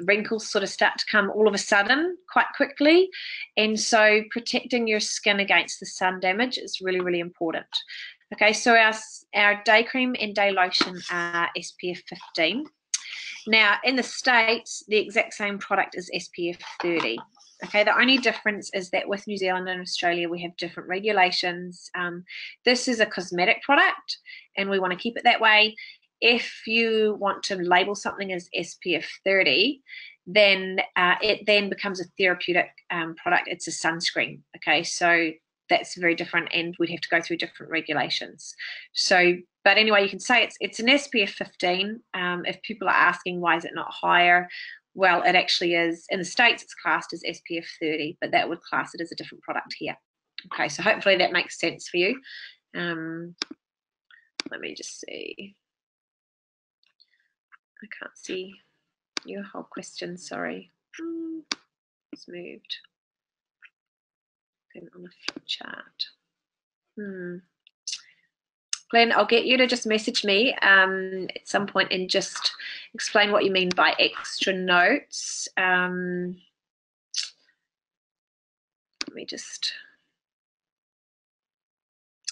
Wrinkles sort of start to come all of a sudden quite quickly. And so protecting your skin against the sun damage is really, really important. Okay, so our day cream and day lotion are SPF 15. Now, in the States, the exact same product is SPF 30. Okay, the only difference is that with New Zealand and Australia, we have different regulations. This is a cosmetic product, and we want to keep it that way. If you want to label something as SPF 30, then it then becomes a therapeutic product. It's a sunscreen. Okay, so that's very different, and we'd have to go through different regulations. So, but anyway, you can say it's an SPF 15. If people are asking why is it not higher, well, it actually is. In the States, it's classed as SPF 30, but that would class it as a different product here. Okay, so hopefully that makes sense for you. Let me just see. I can't see your whole question, sorry. It's moved. Then on the flip chart. Glenn, I'll get you to just message me at some point and just explain what you mean by extra notes. Let me just,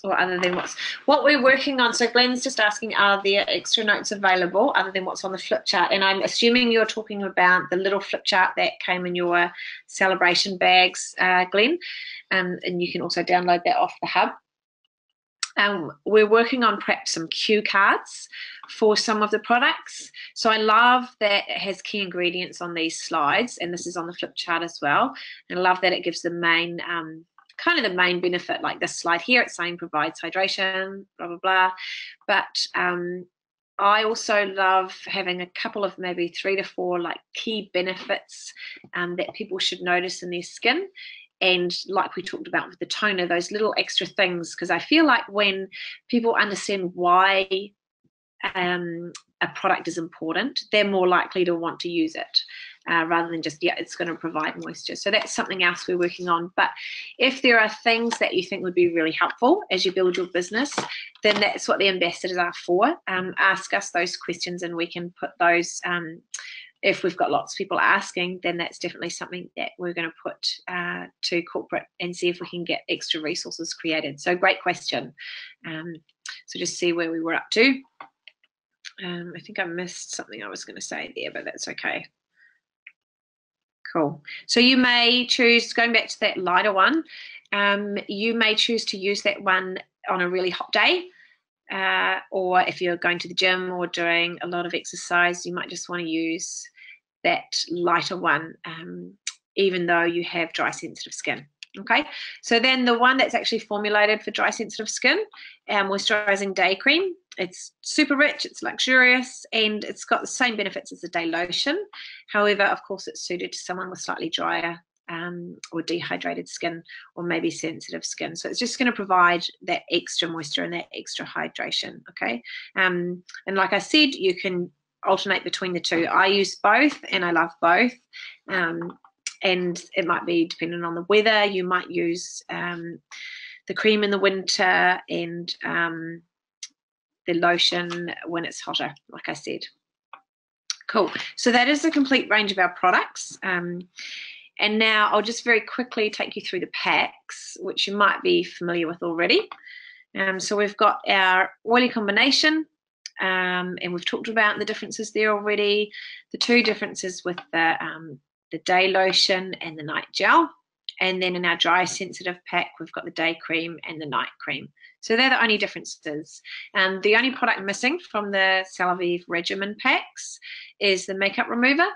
or other than what we're working on. So Glenn's just asking, are there extra notes available other than what's on the flip chart? And I'm assuming you're talking about the little flip chart that came in your celebration bags, Glenn. And you can also download that off the hub. We're working on perhaps some cue cards for some of the products. So I love that it has key ingredients on these slides, and this is on the flip chart as well. And I love that it gives the main, kind of the main benefit, like this slide here, it's saying provides hydration, blah, blah, blah. But I also love having a couple of maybe 3 to 4 like key benefits that people should notice in their skin. And like we talked about with the toner, those little extra things, because I feel like when people understand why a product is important, they're more likely to want to use it rather than just, yeah, it's going to provide moisture. So that's something else we're working on. But if there are things that you think would be really helpful as you build your business, then that's what the ambassadors are for. Ask us those questions and we can put those if we've got lots of people asking, then that's definitely something that we're going to put to corporate and see if we can get extra resources created. So great question. So just see where we were up to. I think I missed something I was going to say there, but that's okay. Cool. So you may choose, going back to that lighter one, you may choose to use that one on a really hot day. Or if you're going to the gym or doing a lot of exercise, you might just want to use that lighter one, even though you have dry sensitive skin. Okay, so then the one that's actually formulated for dry sensitive skin, moisturizing day cream. It's super rich, it's luxurious, and it's got the same benefits as a day lotion. However, of course, it's suited to someone with slightly drier or dehydrated skin or maybe sensitive skin. So it's just going to provide that extra moisture and that extra hydration, okay? And like I said, you can alternate between the two. I use both and I love both. And it might be dependent on the weather. You might use the cream in the winter and the lotion when it's hotter, like I said. Cool. So that is the complete range of our products. And now I'll just very quickly take you through the packs, which you might be familiar with already. So we've got our oily combination, and we've talked about the differences there already. The two differences with the day lotion and the night gel. And then in our dry sensitive pack, we've got the day cream and the night cream. So they're the only differences. The only product missing from the Celavive REGIMEN packs is the makeup remover.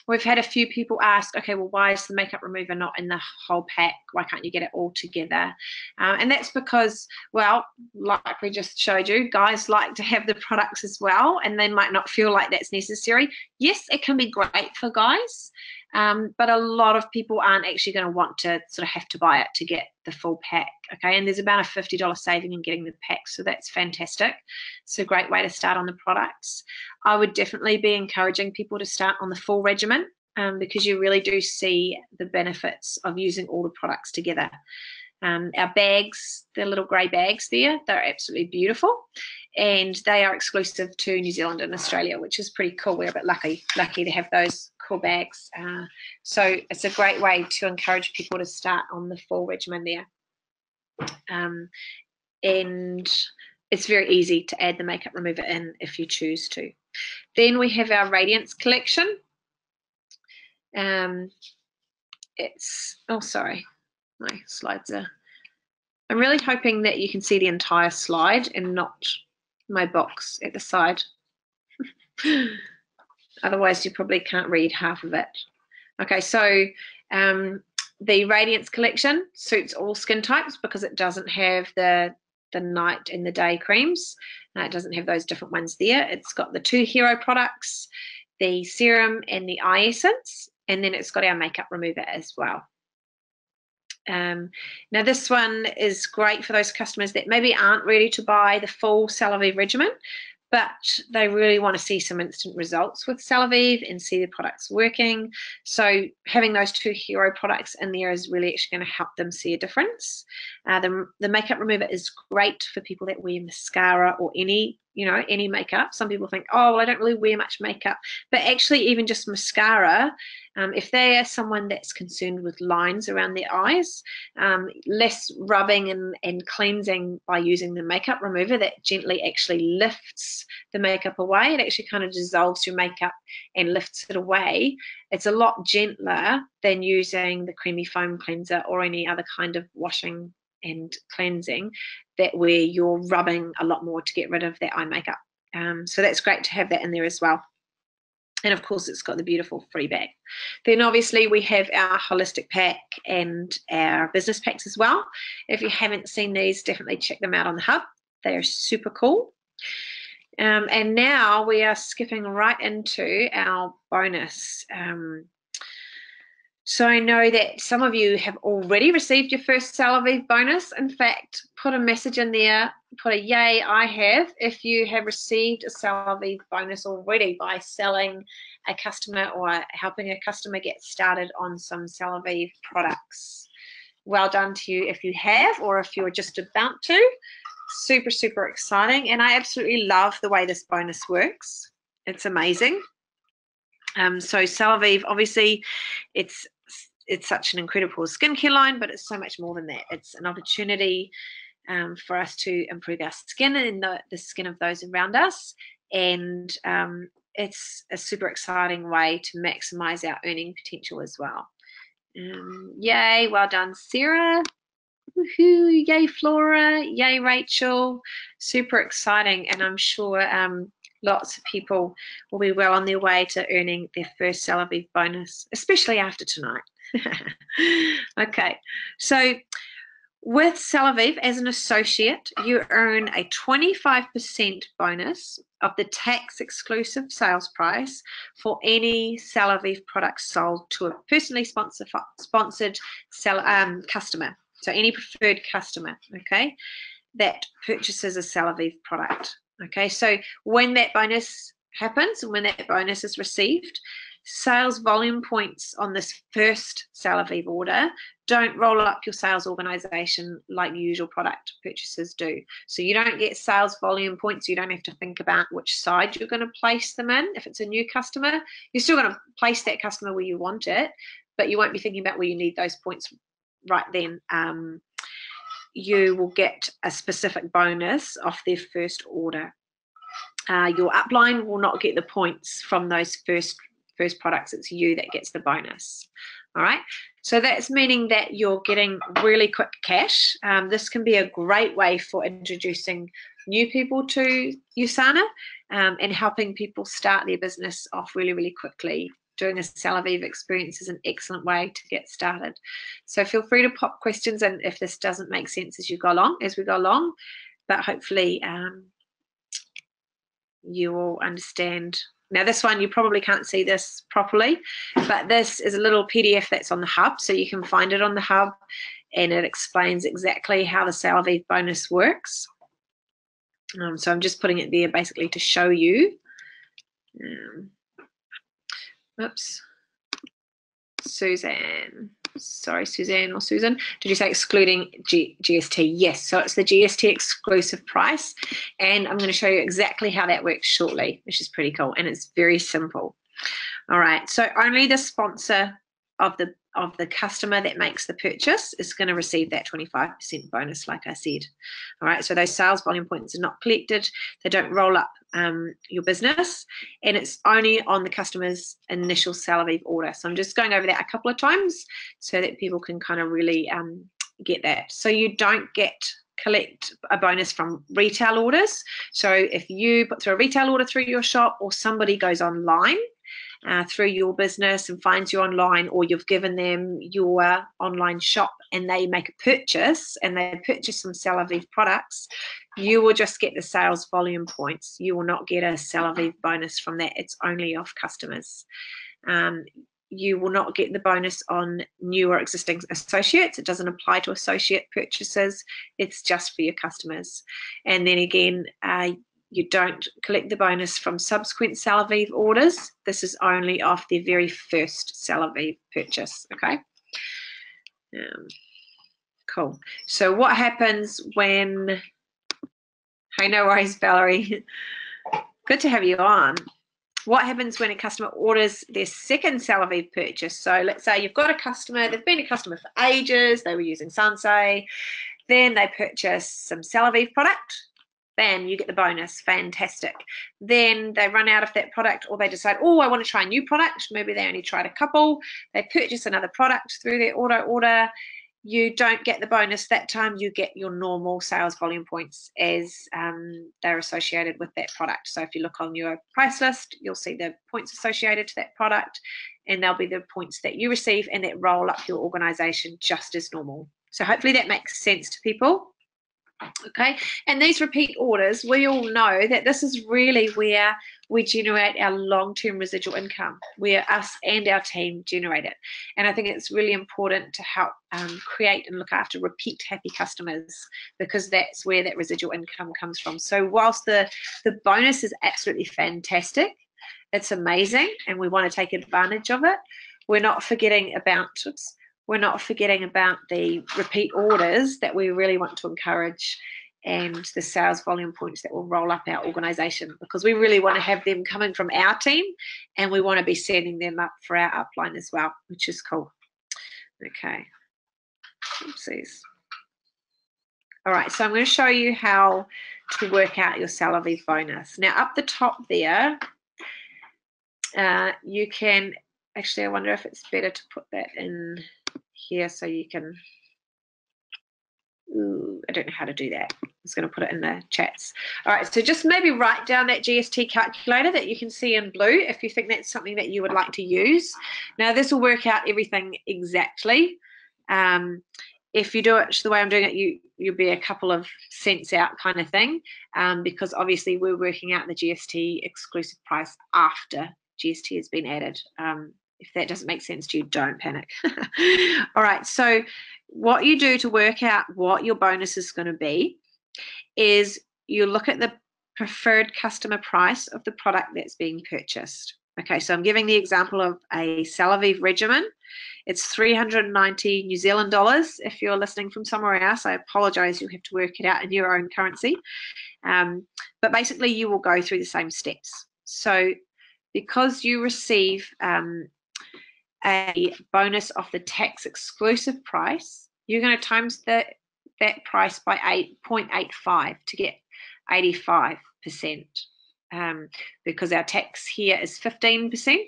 We've had a few people ask, okay, well, why is the makeup remover not in the whole pack? Why can't you get it all together? And that's because, well, like we just showed you, guys like to have the products as well, and they might not feel like that's necessary. Yes, it can be great for guys, but a lot of people aren't actually going to want to sort of have to buy it to get the full pack. Okay, and there's about a $50 saving in getting the pack, so that's fantastic. It's a great way to start on the products. I would definitely be encouraging people to start on the full regimen, because you really do see the benefits of using all the products together. Our bags, the little grey bags there, they're absolutely beautiful, and they are exclusive to New Zealand and Australia, which is pretty cool. We're a bit lucky to have those cool bags. So it's a great way to encourage people to start on the full regimen there. And it's very easy to add the makeup remover in if you choose to. Then we have our Radiance collection. Sorry, my slides are. I'm really hoping that you can see the entire slide and not my box at the side. Otherwise, you probably can't read half of it. Okay, so the Radiance collection suits all skin types because it doesn't have the night and the day creams. It doesn't have those different ones there. It's got the 2 hero products, the serum and the eye essence, and then it's got our makeup remover as well. Now this one is great for those customers that maybe aren't ready to buy the full Celavive regimen, but they really want to see some instant results with Celavive and see the products working. So having those 2 hero products in there is really actually going to help them see a difference. The makeup remover is great for people that wear mascara or any makeup. Some people think, oh, well, I don't really wear much makeup, but actually even just mascara, if they are someone that's concerned with lines around their eyes, less rubbing and cleansing by using the makeup remover that gently actually lifts the makeup away. It actually kind of dissolves your makeup and lifts it away. It's a lot gentler than using the creamy foam cleanser or any other kind of washing and cleansing that where you're rubbing a lot more to get rid of that eye makeup. So that's great to have that in there as well. And of course, it's got the beautiful free bag. Then obviously we have our holistic pack and our business packs as well. If you haven't seen these, definitely check them out on the hub. They are super cool. And now we are skipping right into our bonus. So I know that some of you have already received your first Celavive bonus. In fact, put a message in there, put a yay, I have, if you have received a Celavive bonus already by selling a customer or helping a customer get started on some Celavive products. Well done to you if you have, or if you're just about to. Super, super exciting. And I absolutely love the way this bonus works. It's amazing. So Celavive, obviously, it's such an incredible skincare line, but it's so much more than that. It's an opportunity for us to improve our skin and the skin of those around us. And it's a super exciting way to maximize our earning potential as well. Yay, well done, Sarah. Woohoo, yay, Flora. Yay, Rachel. Super exciting. And I'm sure lots of people will be well on their way to earning their first Celavive bonus, especially after tonight. Okay, so with Celavive as an associate, you earn a 25% bonus of the tax-exclusive sales price for any Celavive products sold to a personally sponsored customer. So any preferred customer, okay, that purchases a Celavive product. Okay, so when that bonus happens, when that bonus is received, sales volume points on this first Celavive order don't roll up your sales organization like usual product purchases do. So you don't get sales volume points. You don't have to think about which side you're going to place them in. If it's a new customer, you're still going to place that customer where you want it, but you won't be thinking about where you need those points right then. You will get a specific bonus off their first order. Your upline will not get the points from those first products. It's you that gets the bonus. All right, so that's meaning that you're getting really quick cash. This can be a great way for introducing new people to USANA and helping people start their business off really, really quickly. Doing a Celavive experience is an excellent way to get started. So feel free to pop questions in if this doesn't make sense as we go along, but hopefully you will understand Now this one, you probably can't see this properly, but this is a little PDF that's on the hub, so you can find it on the hub, and it explains exactly how the Celavive bonus works. So I'm just putting it there basically to show you. Oops. Suzanne. Sorry, Suzanne or Susan. Did you say excluding GST? Yes, so it's the GST exclusive price. And I'm going to show you exactly how that works shortly, which is pretty cool. And it's very simple. All right, so only the sponsor of the customer that makes the purchase is going to receive that 25% bonus, like I said. All right, so those sales volume points are not collected. They don't roll up your business, and it's only on the customer's initial Celavive order. So I'm just going over that a couple of times so that people can kind of really get that. So you don't collect a bonus from retail orders. So if you put through a retail order through your shop, or somebody goes online through your business and finds you online, or you've given them your online shop and they make a purchase and they purchase some Celavive products, you will just get the sales volume points. You will not get a Celavive bonus from that. It's only off customers. You will not get the bonus on new or existing associates. It doesn't apply to associate purchases. It's just for your customers. And then again, you don't collect the bonus from subsequent Celavive orders. This is only off their very first Celavive purchase, okay? Cool. So what happens when, hey, no worries, Valerie. Good to have you on. What happens when a customer orders their second Celavive purchase? So let's say you've got a customer, they've been a customer for ages, they were using Sensei, then they purchase some Celavive product. Bam, you get the bonus. Fantastic. Then they run out of that product, or they decide, oh, I want to try a new product. Maybe they only tried a couple. They purchase another product through their auto order. You don't get the bonus that time. You get your normal sales volume points as they're associated with that product. So if you look on your price list, you'll see the points associated to that product, and they'll be the points that you receive and that roll up your organization just as normal. So hopefully that makes sense to people. Okay, and these repeat orders, we all know that this is really where we generate our long-term residual income, where us and our team generate it. And I think it's really important to help create and look after repeat happy customers, because that's where that residual income comes from. So whilst the bonus is absolutely fantastic, it's amazing, and we want to take advantage of it, we're not forgetting about the repeat orders that we really want to encourage, and the sales volume points that will roll up our organization, because we really want to have them coming from our team, and we want to be setting them up for our upline as well, which is cool. Okay. Oopsies. All right, so I'm going to show you how to work out your Celavive bonus. Now, up the top there, you can actually, I wonder if it's better to put that in here so you can, I don't know how to do that. I'm just going to put it in the chats. All right, so just maybe write down that GST calculator that you can see in blue if you think that's something that you would like to use. Now, this will work out everything exactly. If you do it the way I'm doing it, you'll be a couple of cents out kind of thing, because obviously we're working out the GST exclusive price after GST has been added. If that doesn't make sense to you, don't panic. All right, so what you do to work out what your bonus is going to be is you look at the preferred customer price of the product that's being purchased. Okay, so I'm giving the example of a Celavive regimen. It's 390 New Zealand dollars. If you're listening from somewhere else, I apologize, you'll have to work it out in your own currency. But basically, you will go through the same steps. So because you receive a bonus off the tax exclusive price, you're going to times that price by 8.85 to get 85%, because our tax here is 15%.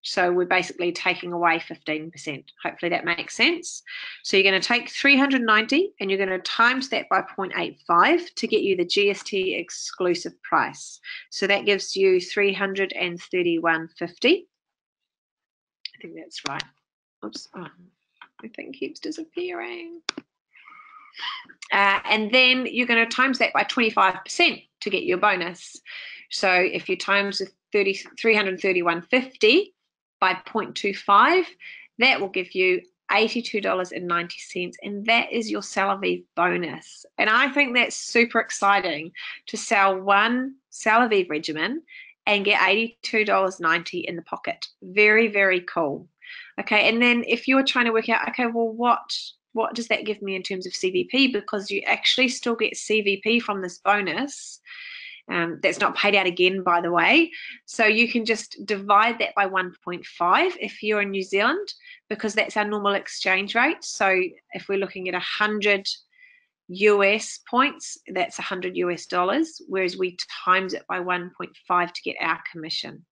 So we're basically taking away 15%. Hopefully that makes sense. So you're going to take 390 and you're going to times that by 0.85 to get you the GST exclusive price. So that gives you 331.50. I think that's right. Oops, oh, my thing keeps disappearing. And then you're going to times that by 25%. to get your bonus. So if you times 331.50 by 0.25, that will give you $82.90, and that is your Celavive bonus. And I think that's super exciting to sell one Celavive regimen and get $82.90 in the pocket. Very, very cool. Okay, and then if you're trying to work out, okay, well, what does that give me in terms of CVP? Because you actually still get CVP from this bonus. That's not paid out again, by the way. So you can just divide that by 1.5 if you're in New Zealand, because that's our normal exchange rate. So if we're looking at 100 US points, that's 100 US dollars, whereas we times it by 1.5 to get our commission.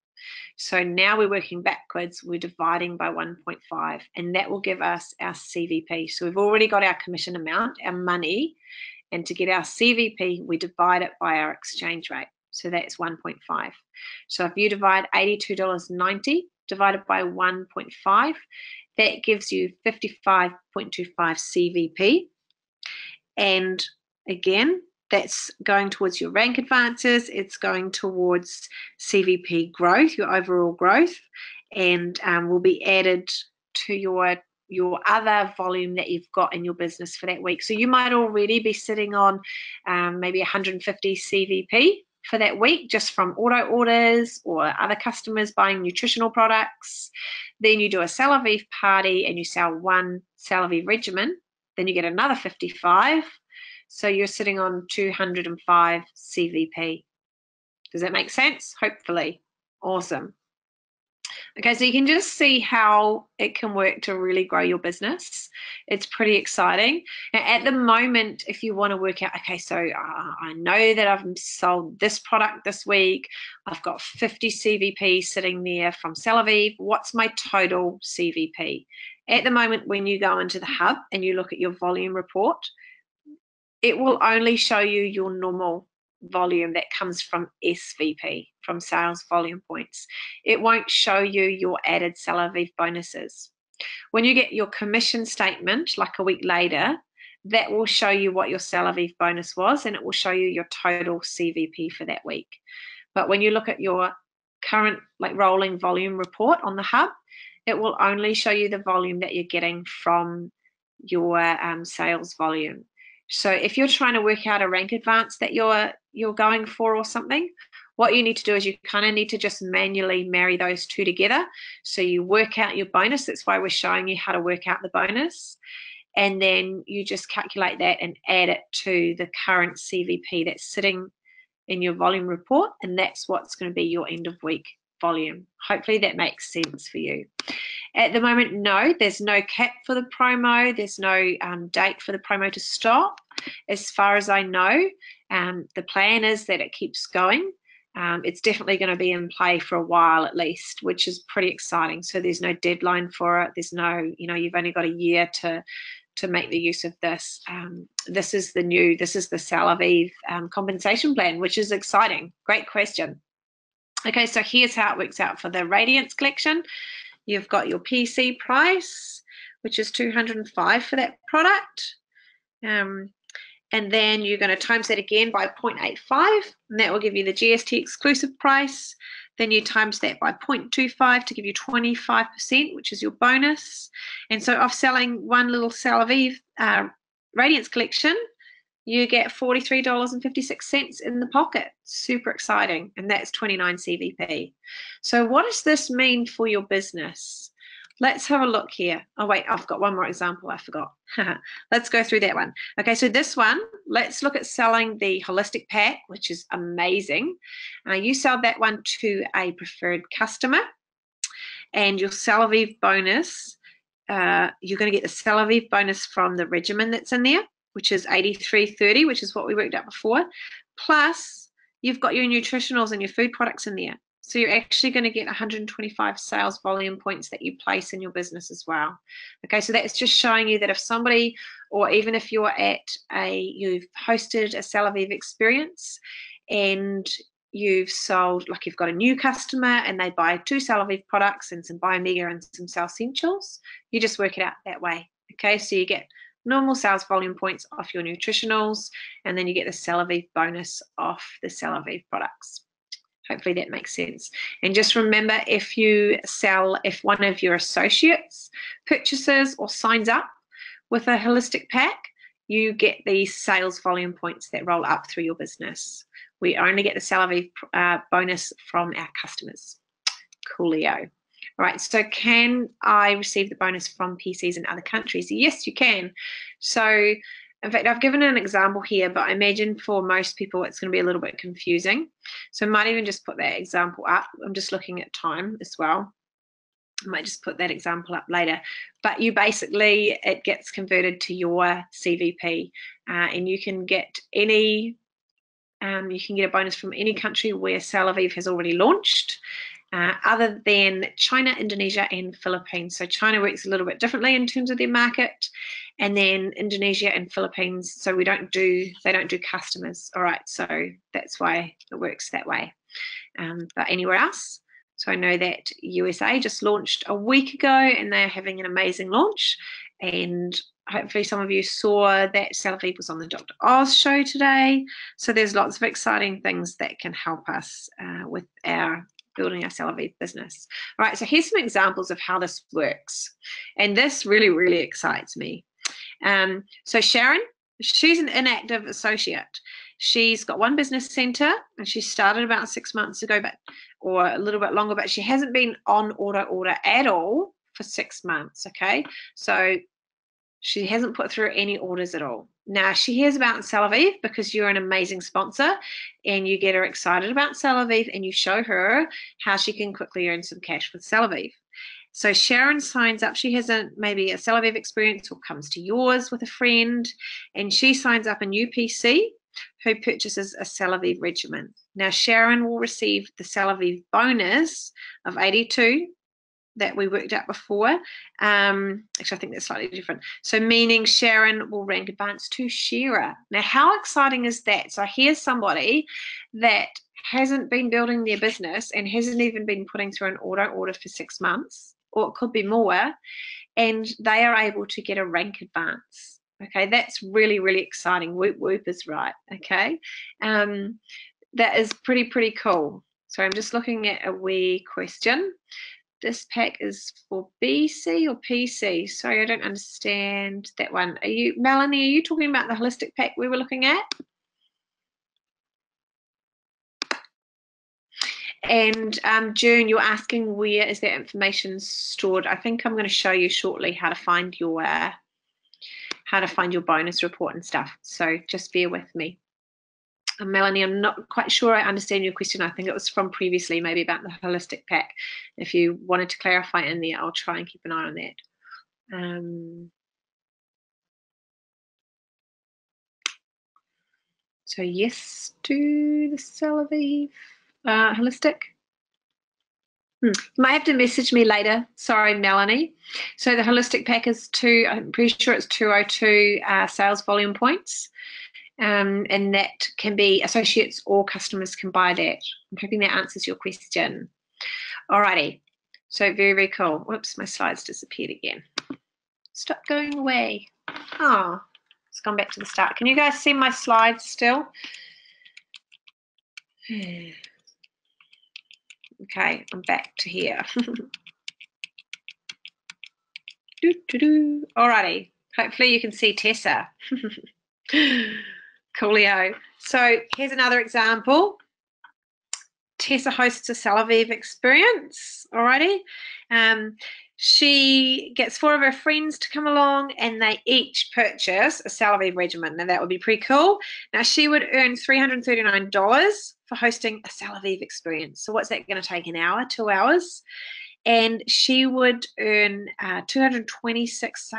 So now we're working backwards, we're dividing by 1.5, and that will give us our CVP. So we've already got our commission amount, our money, and to get our CVP, we divide it by our exchange rate. So that's 1.5. So if you divide $82.90 divided by 1.5, that gives you 55.25 CVP. And again, that's going towards your rank advances. It's going towards CVP growth, your overall growth, and will be added to your other volume that you've got in your business for that week. So you might already be sitting on maybe 150 CVP for that week, just from auto orders or other customers buying nutritional products. Then you do a Celavive party and you sell one Celavive regimen, then you get another 55. So you're sitting on 205 CVP. Does that make sense? Hopefully. Awesome. Okay, so you can just see how it can work to really grow your business. It's pretty exciting. Now, at the moment, if you want to work out, okay, so I know that I've sold this product this week. I've got 50 CVP sitting there from Celavive. What's my total CVP? At the moment, when you go into the hub and you look at your volume report, it will only show you your normal volume that comes from SVP, from sales volume points. It won't show you your added Celavive bonuses. When you get your commission statement, like a week later, that will show you what your Celavive bonus was, and it will show you your total CVP for that week. But when you look at your current rolling volume report on the hub, it will only show you the volume that you're getting from your sales volume. So if you're trying to work out a rank advance that you're going for or something, what you need to do is you kind of need to just manually marry those two together. So you work out your bonus. That's why we're showing you how to work out the bonus. And then you just calculate that and add it to the current CVP that's sitting in your volume report. And that's what's going to be your end of week volume. Hopefully that makes sense for you. At the moment, no, there's no cap for the promo. There's no date for the promo to stop. As far as I know, the plan is that it keeps going. It's definitely going to be in play for a while at least, which is pretty exciting. So there's no deadline for it. There's no, you've only got a year to make the use of this. This is the Celavive compensation plan, which is exciting. Great question. Okay, so here's how it works out for the Radiance collection. You've got your PC price, which is $205 for that product. And then you're going to times that again by 0.85, and that will give you the GST exclusive price. Then you times that by 0.25 to give you 25%, which is your bonus. And so of selling one little Celavive Radiance collection, you get $43.56 in the pocket. Super exciting. And that's 29 CVP. So what does this mean for your business? Let's have a look here. Oh, wait, I've got one more example I forgot. Let's go through that one. Okay, so this one, let's look at selling the holistic pack, which is amazing. You sell that one to a preferred customer, and your Celavive bonus, you're going to get the Celavive bonus from the regimen that's in there, which is $83.30, which is what we worked out before. Plus, you've got your nutritionals and your food products in there. So you're actually going to get 125 sales volume points that you place in your business as well. Okay, so that's just showing you that if somebody, or even if you've hosted a Celavive experience and you've sold, like you've got a new customer and they buy 2 Celavive products and some Biomega and some Cell Essentials, you just work it out that way. Okay, so you get normal sales volume points off your nutritionals, and then you get the Celavive bonus off the Celavive products. Hopefully that makes sense. And just remember, if one of your associates purchases or signs up with a holistic pack, you get these sales volume points that roll up through your business. We only get the Celavive bonus from our customers. Coolio. All right, so can I receive the bonus from PCs in other countries? Yes, you can. So, in fact, I've given an example here, but I imagine for most people it's going to be a little bit confusing. So I might even just put that example up. I'm just looking at time as well. I might just put that example up later. But you basically, it gets converted to your CVP, and you can get a bonus from any country where Celavive has already launched. Other than China, Indonesia, and Philippines. So China works a little bit differently in terms of their market, and then Indonesia and Philippines. So they don't do customers. All right, so that's why it works that way. But anywhere else, so I know that USA just launched a week ago, and they're having an amazing launch. And hopefully some of you saw that Celavive was on the Dr. Oz show today. So there's lots of exciting things that can help us with building our Celavive business. All right, so here's some examples of how this works. And this really, really excites me. So Sharon, she's an inactive associate. She's got one business center, and she started about 6 months ago, or a little bit longer, but she hasn't been on order at all for 6 months, okay? So she hasn't put through any orders at all. Now, she hears about Celavive because you're an amazing sponsor and you get her excited about Celavive and you show her how she can quickly earn some cash with Celavive. So Sharon signs up. She has maybe a Celavive experience or comes to yours with a friend, and she signs up a new PC who purchases a Celavive regimen. Now, Sharon will receive the Celavive bonus of 82 that we worked out before. Actually, I think that's slightly different. So meaning Sharon will rank advance to Shira. Now, how exciting is that? So here's somebody that hasn't been building their business and hasn't even been putting through an order for 6 months, or it could be more, and they are able to get a rank advance. Okay, that's really, really exciting. Whoop, whoop is right. Okay, that is pretty cool. So I'm just looking at a wee question. This pack is for BC or PC? Sorry, I don't understand that one. Melanie, are you talking about the holistic pack we were looking at? And June, you're asking where is that information stored? I think I'm going to show you shortly how to find your bonus report and stuff. So just bear with me. Melanie, I'm not quite sure I understand your question. I think it was from previously, maybe about the holistic pack. If you wanted to clarify in there, I'll try and keep an eye on that. So yes to the Celavive holistic. You might have to message me later. Sorry, Melanie. So the holistic pack is I'm pretty sure it's 202 sales volume points. And that can be associates or customers can buy that. I'm hoping that answers your question. Alrighty, so very cool. Whoops, my slides disappeared again. Stop going away. Oh, it's gone back to the start. Can you guys see my slides still? Okay, I'm back to here. Alrighty, hopefully you can see Tessa. Coolio. So here's another example. Tessa hosts a Celavive experience. Alrighty. She gets 4 of her friends to come along and they each purchase a Celavive regimen. Now that would be pretty cool. Now she would earn $339 for hosting a Celavive experience. So what's that going to take, an hour, 2 hours? And she would earn 226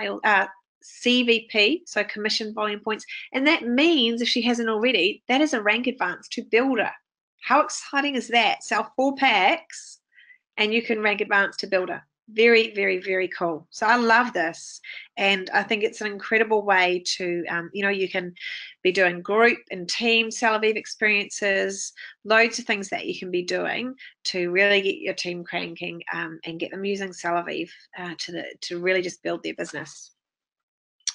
CVP, so commission volume points. And that means, if she hasn't already, that is a rank advance to builder. How exciting is that? Sell 4 packs and you can rank advance to builder. Very cool. So I love this, and I think it's an incredible way to you can be doing group and team Celavive experiences, loads of things that you can be doing to really get your team cranking and get them using Celavive to really just build their business.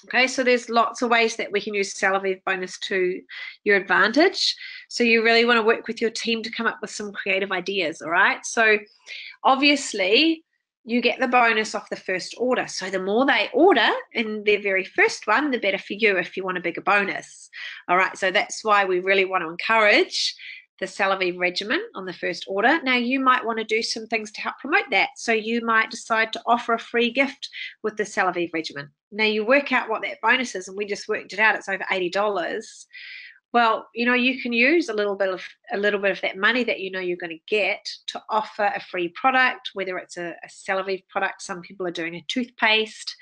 Okay, so there's lots of ways that we can use Celavive Bonus to your advantage. So you really want to work with your team to come up with some creative ideas, all right? So obviously, you get the bonus off the first order. So the more they order in their very first one, the better for you if you want a bigger bonus. All right, so that's why we really want to encourage the Celavive regimen on the first order. Now, you might want to do some things to help promote that. So you might decide to offer a free gift with the Celavive regimen. Now, you work out what that bonus is, and we just worked it out. It's over $80. Well, you know, you can use a little bit of that money that you know you're going to get to offer a free product, whether it's a Celavive product. Some people are doing a toothpaste.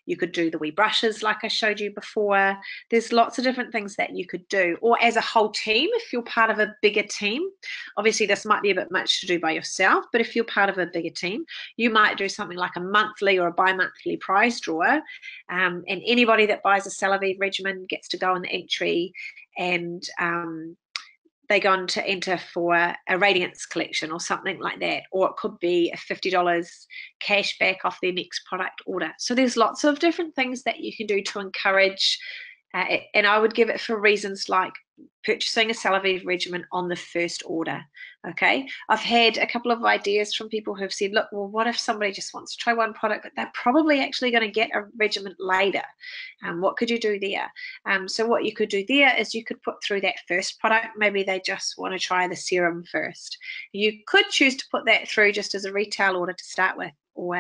You could do the wee brushes like I showed you before. There's lots of different things that you could do. Or as a whole team, if you're part of a bigger team, obviously this might be a bit much to do by yourself, but if you're part of a bigger team, you might do something like a monthly or a bi-monthly prize draw. And anybody that buys a Celavive regimen gets to go in the entry, and they go on to enter for a Radiance collection or something like that, or it could be a $50 cash back off their next product order. So there's lots of different things that you can do to encourage, and I would give it for reasons like purchasing a Celavive regimen on the first order. Okay, I've had a couple of ideas from people who have said, look, well, what if somebody just wants to try one product, but they're probably actually going to get a regimen later? What could you do there? So what you could do there is you could put through that first product. Maybe they just want to try the serum first. You could choose to put that through just as a retail order to start with, or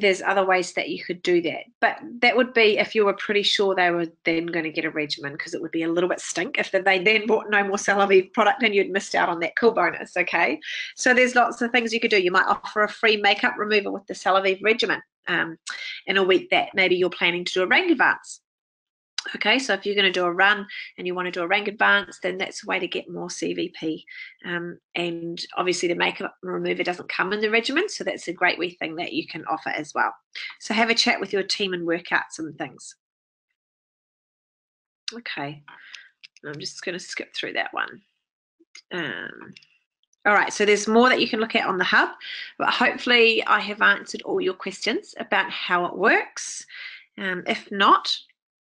there's other ways that you could do that. But that would be if you were pretty sure they were then going to get a regimen, because it would be a little bit stink if they then bought no more Celavive product and you'd missed out on that cool bonus, okay? So there's lots of things you could do. You might offer a free makeup remover with the Celavive regimen in a week that maybe you're planning to do a rank advance. Okay, so if you're going to do a run and you want to do a rank advance, then that's a way to get more CVP. And obviously the makeup remover doesn't come in the regimen, so that's a great wee thing that you can offer as well. So have a chat with your team and work out some things. Okay, I'm just going to skip through that one. All right, so there's more that you can look at on the hub, but hopefully I have answered all your questions about how it works. If not,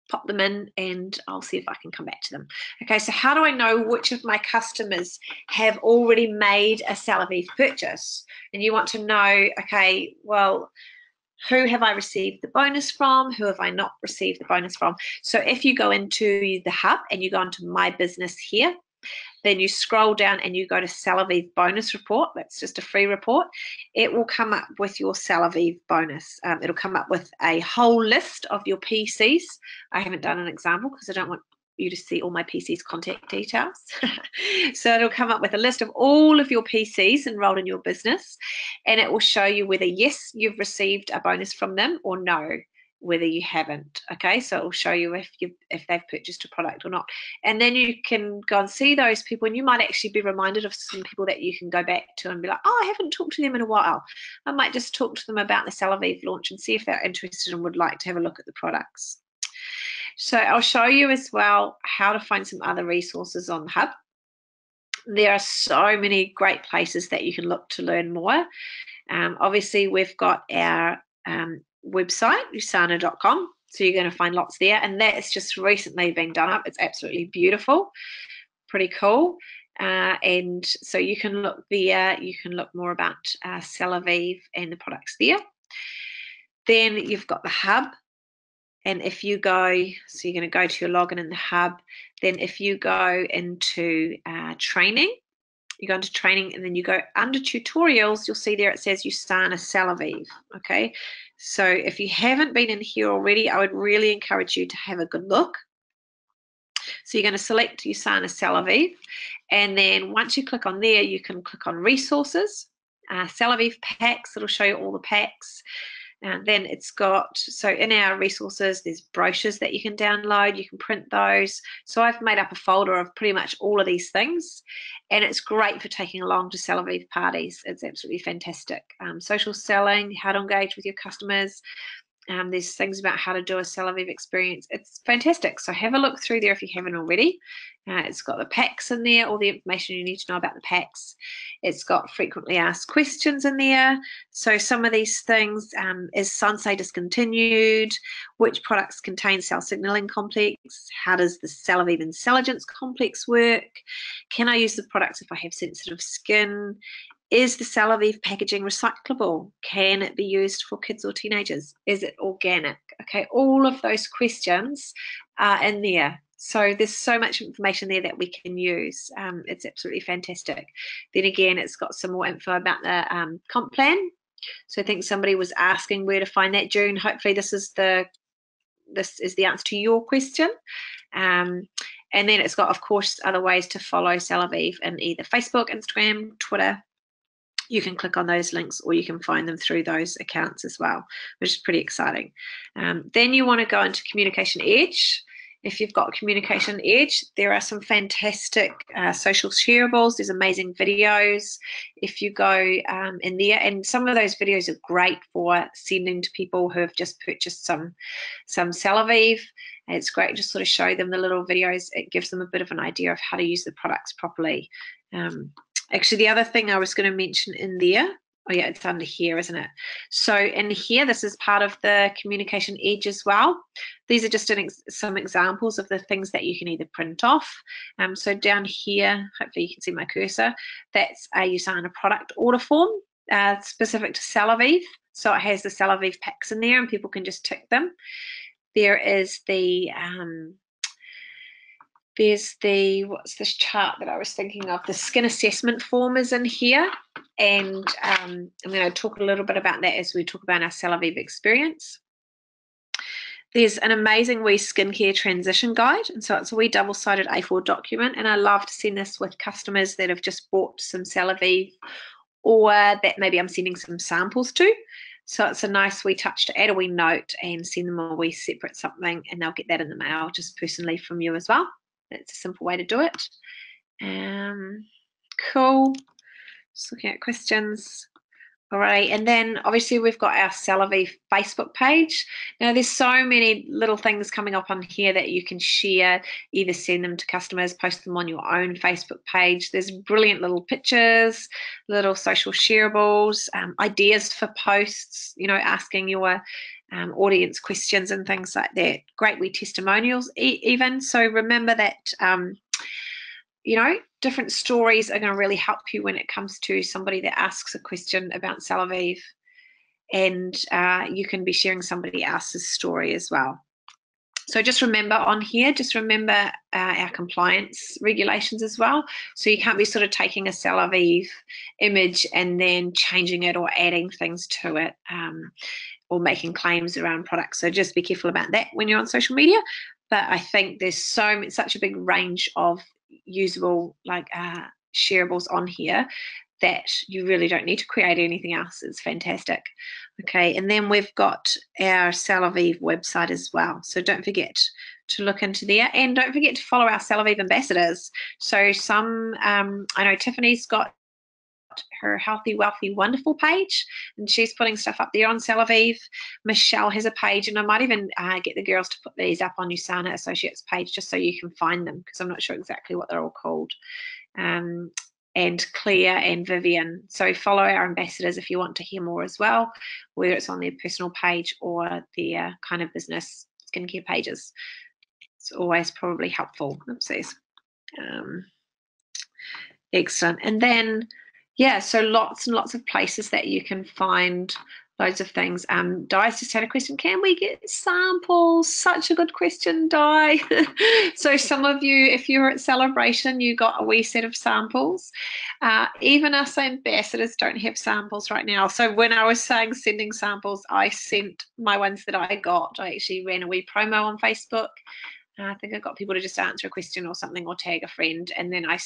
pop them in and I'll see if I can come back to them. Okay, so how do I know which of my customers have already made a Celavive purchase? And you want to know, okay, well, who have I received the bonus from? Who have I not received the bonus from? So if you go into the hub and you go into My Business here, then you scroll down and you go to Celavive Bonus Report. That's just a free report. It will come up with your Celavive bonus. It'll come up with a whole list of your PCs. I haven't done an example because I don't want you to see all my PCs' contact details. So it'll come up with a list of all of your PCs enrolled in your business, and it will show you whether, yes, you've received a bonus from them, or no, whether you haven't. Okay, so it will show you if they've purchased a product or not, and then you can go and see those people, and you might actually be reminded of some people that you can go back to and be like, oh, I haven't talked to them in a while. I might just talk to them about the Celavive launch and see if they're interested and would like to have a look at the products. So I'll show you as well how to find some other resources on the hub. There are so many great places that you can look to learn more. Obviously, we've got our website, USANA.com. So you're going to find lots there. And that's just recently been done up. It's absolutely beautiful. Pretty cool. And so you can look there. You can look more about Celavive and the products there. Then you've got the hub. And if you go, so you're going to go to your login in the hub. Then if you go into training, you go into training and then you go under tutorials, you'll see there it says USANA Celavive. Okay, so if you haven't been in here already, I would really encourage you to have a good look. So you're going to select USANA Celavive, and then once you click on there, you can click on resources, Celavive packs. It'll show you all the packs. And then it's got, so in our resources, there's brochures that you can download. You can print those. So I've made up a folder of pretty much all of these things, and it's great for taking along to Celavive parties. It's absolutely fantastic. Social selling, how to engage with your customers. There's things about how to do a Celavive experience. It's fantastic. So have a look through there if you haven't already. It's got the packs in there, all the information you need to know about the packs. It's got frequently asked questions in there. So some of these things, is Sensei discontinued? Which products contain cell signaling complex? How does the Celavive intelligence complex work? Can I use the products if I have sensitive skin? Is the Celavive packaging recyclable? Can it be used for kids or teenagers? Is it organic? Okay, all of those questions are in there. So there's so much information there that we can use. It's absolutely fantastic. Then again, it's got some more info about the comp plan. So I think somebody was asking where to find that, June. Hopefully this is the answer to your question. And then it's got, of course, other ways to follow Celavive in either Facebook, Instagram, Twitter. You can click on those links or you can find them through those accounts as well, which is pretty exciting. Then you want to go into Communication Edge. If you've got Communication Edge, there are some fantastic social shareables. There's amazing videos. If you go in there, and some of those videos are great for sending to people who have just purchased some Celavive. It's great to just sort of show them the little videos. It gives them a bit of an idea of how to use the products properly. Actually, the other thing I was going to mention in there, oh yeah, it's under here, isn't it? So in here, this is part of the Communication Edge as well. These are just some examples of the things that you can either print off. So down here, hopefully you can see my cursor, that's a USANA product order form specific to Celavive. So it has the Celavive packs in there and people can just tick them. There is the there's the, what's this chart that I was thinking of? The skin assessment form is in here. And I'm going to talk a little bit about that as we talk about our Celavive experience. There's an amazing wee skincare transition guide. And so it's a wee double-sided A4 document. And I love to send this with customers that have just bought some Celavive or that maybe I'm sending some samples to. So it's a nice wee touch to add a wee note and send them a wee separate something, and they'll get that in the mail just personally from you as well. That's a simple way to do it. Cool. Just looking at questions. All right, and then obviously we've got our Celavive Facebook page. Now there's so many little things coming up on here that you can share, either send them to customers, post them on your own Facebook page. There's brilliant little pictures, little social shareables, ideas for posts, you know, asking your audience questions and things like that. Great wee testimonials even. So remember that, you know, different stories are going to really help you when it comes to somebody that asks a question about Celavive, and you can be sharing somebody else's story as well. So just remember on here, just remember our compliance regulations as well. So you can't be sort of taking a Celavive image and then changing it or adding things to it, or making claims around products. So just be careful about that when you're on social media. But I think there's such a big range of usable shareables on here that you really don't need to create anything else. It's fantastic. Okay, and then we've got our Celavive website as well. So don't forget to look into there, and don't forget to follow our Celavive ambassadors. So some, I know Tiffany's got her Healthy, Wealthy, Wonderful page, and she's putting stuff up there on Celavive. Michelle has a page, and I might even get the girls to put these up on USANA Associates page just so you can find them, because I'm not sure exactly what they're all called. And Claire and Vivian. So follow our ambassadors if you want to hear more as well, whether it's on their personal page or their kind of business skincare pages. It's always probably helpful. Oopsies. Excellent. And then, yeah, so lots and lots of places that you can find loads of things. Di's just had a question. Can we get samples? Such a good question, Di. So some of you, if you were at Celebration, you got a wee set of samples. Even us ambassadors don't have samples right now. So when I was saying sending samples, I sent my ones that I got. I actually ran a wee promo on Facebook. I think I got people to just answer a question or something, or tag a friend, and then I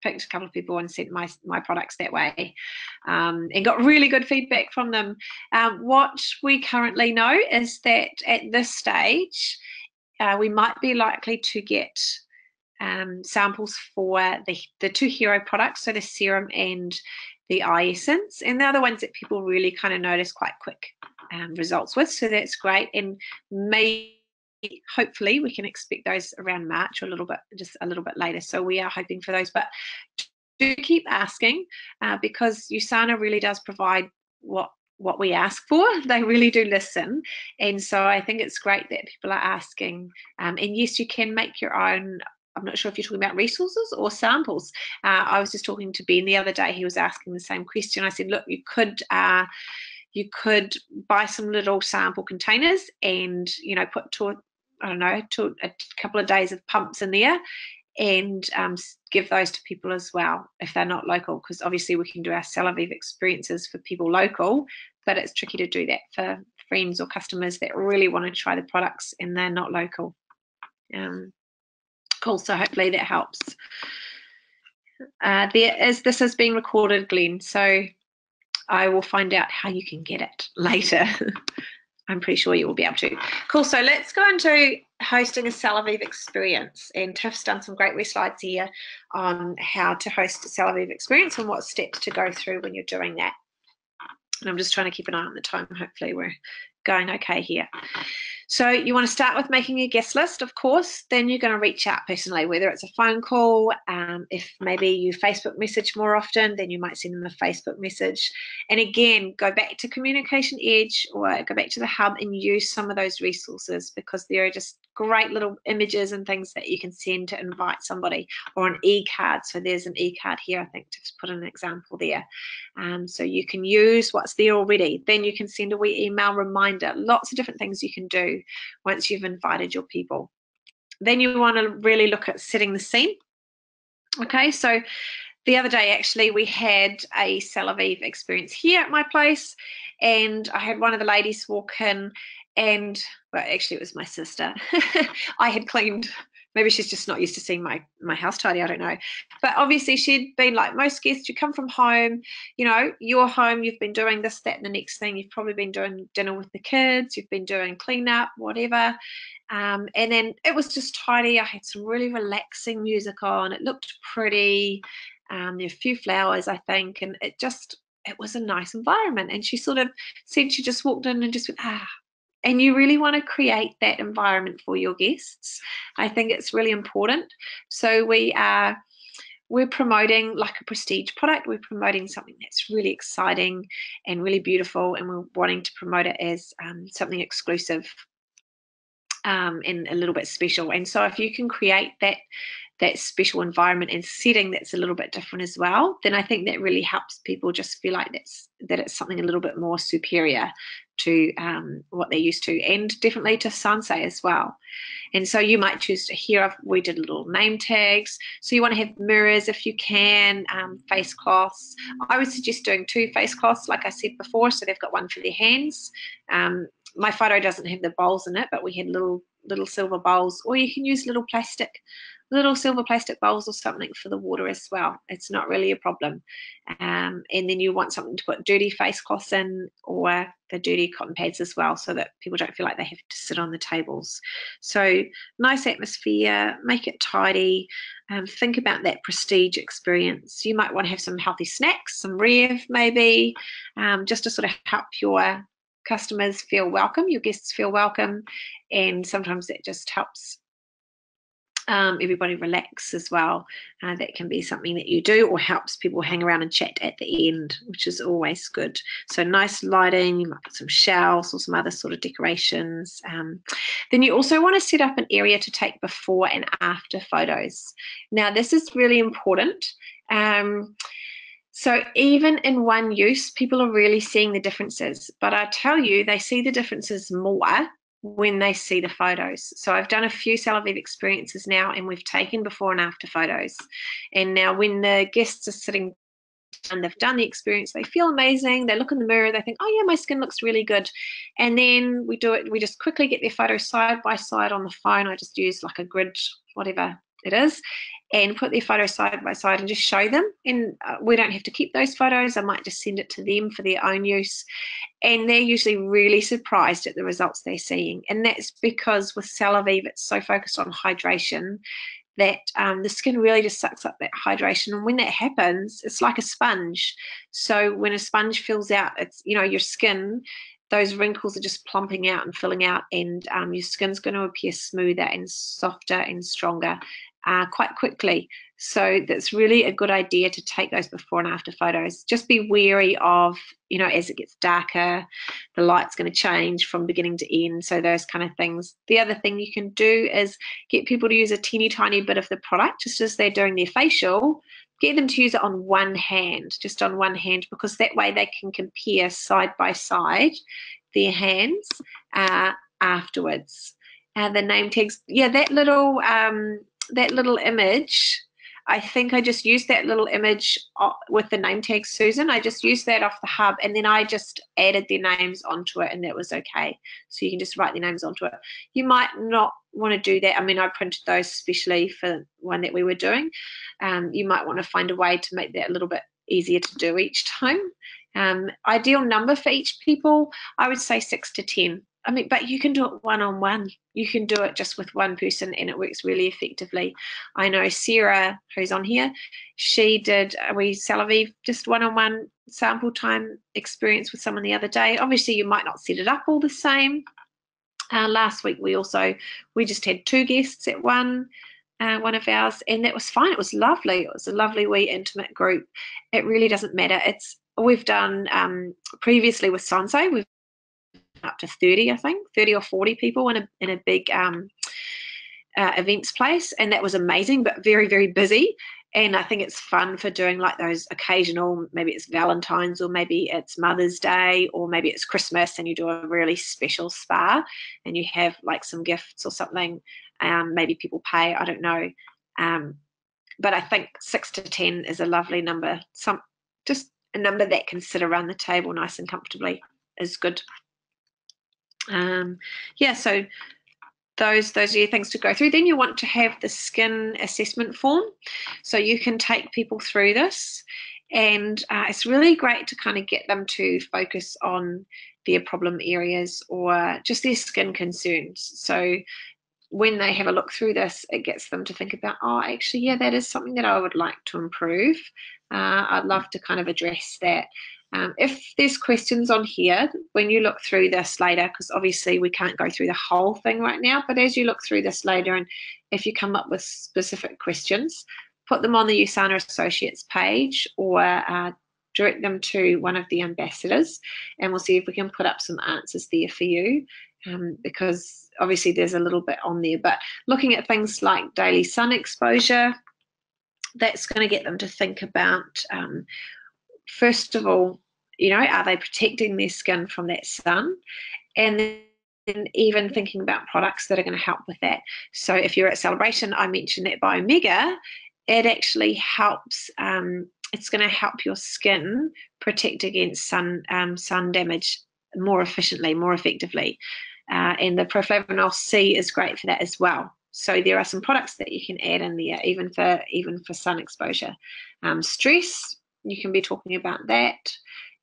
picked a couple of people and sent my products that way, and got really good feedback from them. What we currently know is that at this stage, we might be likely to get samples for the two hero products, so the serum and the eye essence, and they're the ones that people really kind of notice quite quick results with, so that's great. And maybe hopefully we can expect those around March or just a little bit later. So we are hoping for those, but do keep asking because USANA really does provide what we ask for. They really do listen, and so I think it's great that people are asking. And yes, you can make your own. I'm not sure if you're talking about resources or samples. I was just talking to Ben the other day. He was asking the same question. I said, look, you could buy some little sample containers and put to a couple of days of pumps in there, and give those to people as well if they're not local, because obviously we can do our Celavive experiences for people local, but it's tricky to do that for friends or customers that really want to try the products and they're not local. Cool, so hopefully that helps. This is being recorded, Glenn, so I will find out how you can get it later. I'm pretty sure you will be able to. Cool, so let's go into hosting a Celavive experience. And Tiff's done some great slides here on how to host a Celavive experience and what steps to go through when you're doing that. And I'm just trying to keep an eye on the time. Hopefully we're going okay here. So you want to start with making a guest list, of course. Then you're going to reach out personally, whether it's a phone call. If maybe you Facebook message more often, then you might send them a Facebook message. And again, go back to Communication Edge or go back to the hub and use some of those resources, because there are just great little images and things that you can send to invite somebody, or an e-card. So there's an e-card here, I think, to just put an example there. So you can use what's there already. Then you can send a wee email reminder. Lots of different things you can do once you've invited your people. Then you want to really look at setting the scene. Okay, so the other day actually we had a Celavive experience here at my place, and I had one of the ladies walk in, and well, actually it was my sister. I had cleaned. Maybe she's just not used to seeing my house tidy, I don't know. But obviously she'd been like most guests, you come from home, you're home, you've been doing this, that, and the next thing. You've probably been doing dinner with the kids, you've been doing cleanup, whatever. And then it was just tidy. I had some really relaxing music on. It looked pretty. There were a few flowers, I think, and it was a nice environment. And she sort of said she just walked in and just went, and you really want to create that environment for your guests. I think it's really important. So we're promoting like a prestige product. We're promoting something that's really exciting and really beautiful, and we're wanting to promote it as something exclusive and a little bit special. And so if you can create that special environment and setting that's a little bit different as well, then I think that really helps people just feel like that it's something a little bit more superior to what they're used to, and definitely to Sansei as well. And so you might choose to, here we did little name tags. So you want to have mirrors if you can, face cloths. I would suggest doing 2 face cloths, like I said before, so they've got one for their hands. My photo doesn't have the bowls in it, but we had little silver bowls, or you can use little silver plastic bowls or something for the water as well. It's not really a problem. And then you want something to put dirty face cloths in, or the dirty cotton pads as well, so that people don't feel like they have to sit on the tables. So nice atmosphere, make it tidy. Think about that prestige experience. You might want to have some healthy snacks, some Rev maybe, just to sort of help your customers feel welcome, your guests feel welcome, and sometimes that just helps everybody relax as well. That can be something that you do, or helps people hang around and chat at the end, which is always good. So nice lighting, you might put some shelves or some other sort of decorations. Then you also want to set up an area to take before and after photos. Now this is really important. So even in one use, people are really seeing the differences, but I tell you, they see the differences more when they see the photos. So I've done a few Celavive experiences now, and we've taken before and after photos. And now when the guests are sitting and they've done the experience, they feel amazing. They look in the mirror, they think, oh yeah, my skin looks really good. And then we just quickly get their photos side by side on the phone. I just use like a grid, whatever it is, and put their photos side by side and just show them. And we don't have to keep those photos. I might just send it to them for their own use. And they're usually really surprised at the results they're seeing. And that's because with Celavive, it's so focused on hydration that the skin really just sucks up that hydration. And when that happens, it's like a sponge. So when a sponge fills out, it's, your skin, those wrinkles are just plumping out and filling out, and your skin's going to appear smoother and softer and stronger quite quickly. So that's really a good idea to take those before and after photos. Just be wary of, you know, as it gets darker, the light's going to change from beginning to end. So those kind of things. The other thing you can do is get people to use a teeny tiny bit of the product just as they're doing their facial. Get them to use it on one hand, just on one hand, because that way they can compare side by side their hands afterwards. The name tags, yeah, that little image, I think I just used that little image with the name tag, Susan. I just used that off the hub, and then I just added their names onto it, and that was okay. So you can just write their names onto it. You might not want to do that. I mean, I printed those especially for one that we were doing. You might want to find a way to make that a little bit easier to do each time. Ideal number for each people, I would say 6 to 10. I mean, but you can do it one-on-one. You can do it just with one person, and it works really effectively. I know Sarah, who's on here, she did Celavive just one-on-one sample time experience with someone the other day. Obviously, you might not set it up all the same. Last week, we just had 2 guests at one of ours, and that was fine. It was lovely. It was a lovely wee intimate group. It really doesn't matter. We've done previously with Sansa, we've up to 30, I think, 30 or 40 people in a big events place, and that was amazing, but very, very busy. And I think it's fun for doing like those occasional, maybe it's Valentine's, or maybe it's Mother's Day, or maybe it's Christmas, and you do a really special spa and you have like some gifts or something. Maybe people pay, I don't know. But I think 6 to 10 is a lovely number. Just a number that can sit around the table nice and comfortably is good. So those are your things to go through. Then you want to have the skin assessment form, so you can take people through this, and it's really great to kind of get them to focus on their problem areas or just their skin concerns. So when they have a look through this, it gets them to think about, oh, actually, yeah, that is something that I would like to improve. I'd love to kind of address that. If there's questions on here, when you look through this later, because obviously we can't go through the whole thing right now, but as you look through this later, and if you come up with specific questions, put them on the USANA Associates page, or direct them to one of the ambassadors, and we'll see if we can put up some answers there for you, because obviously there's a little bit on there. But looking at things like daily sun exposure, that's going to get them to think about, first of all, you know, are they protecting their skin from that sun? And then even thinking about products that are going to help with that. So if you're at Celebration, I mentioned that Biomega, it actually helps. It's going to help your skin protect against sun damage more efficiently, more effectively. And the Proflavanol C is great for that as well. So there are some products that you can add in there, even for sun exposure. Stress, you can be talking about that.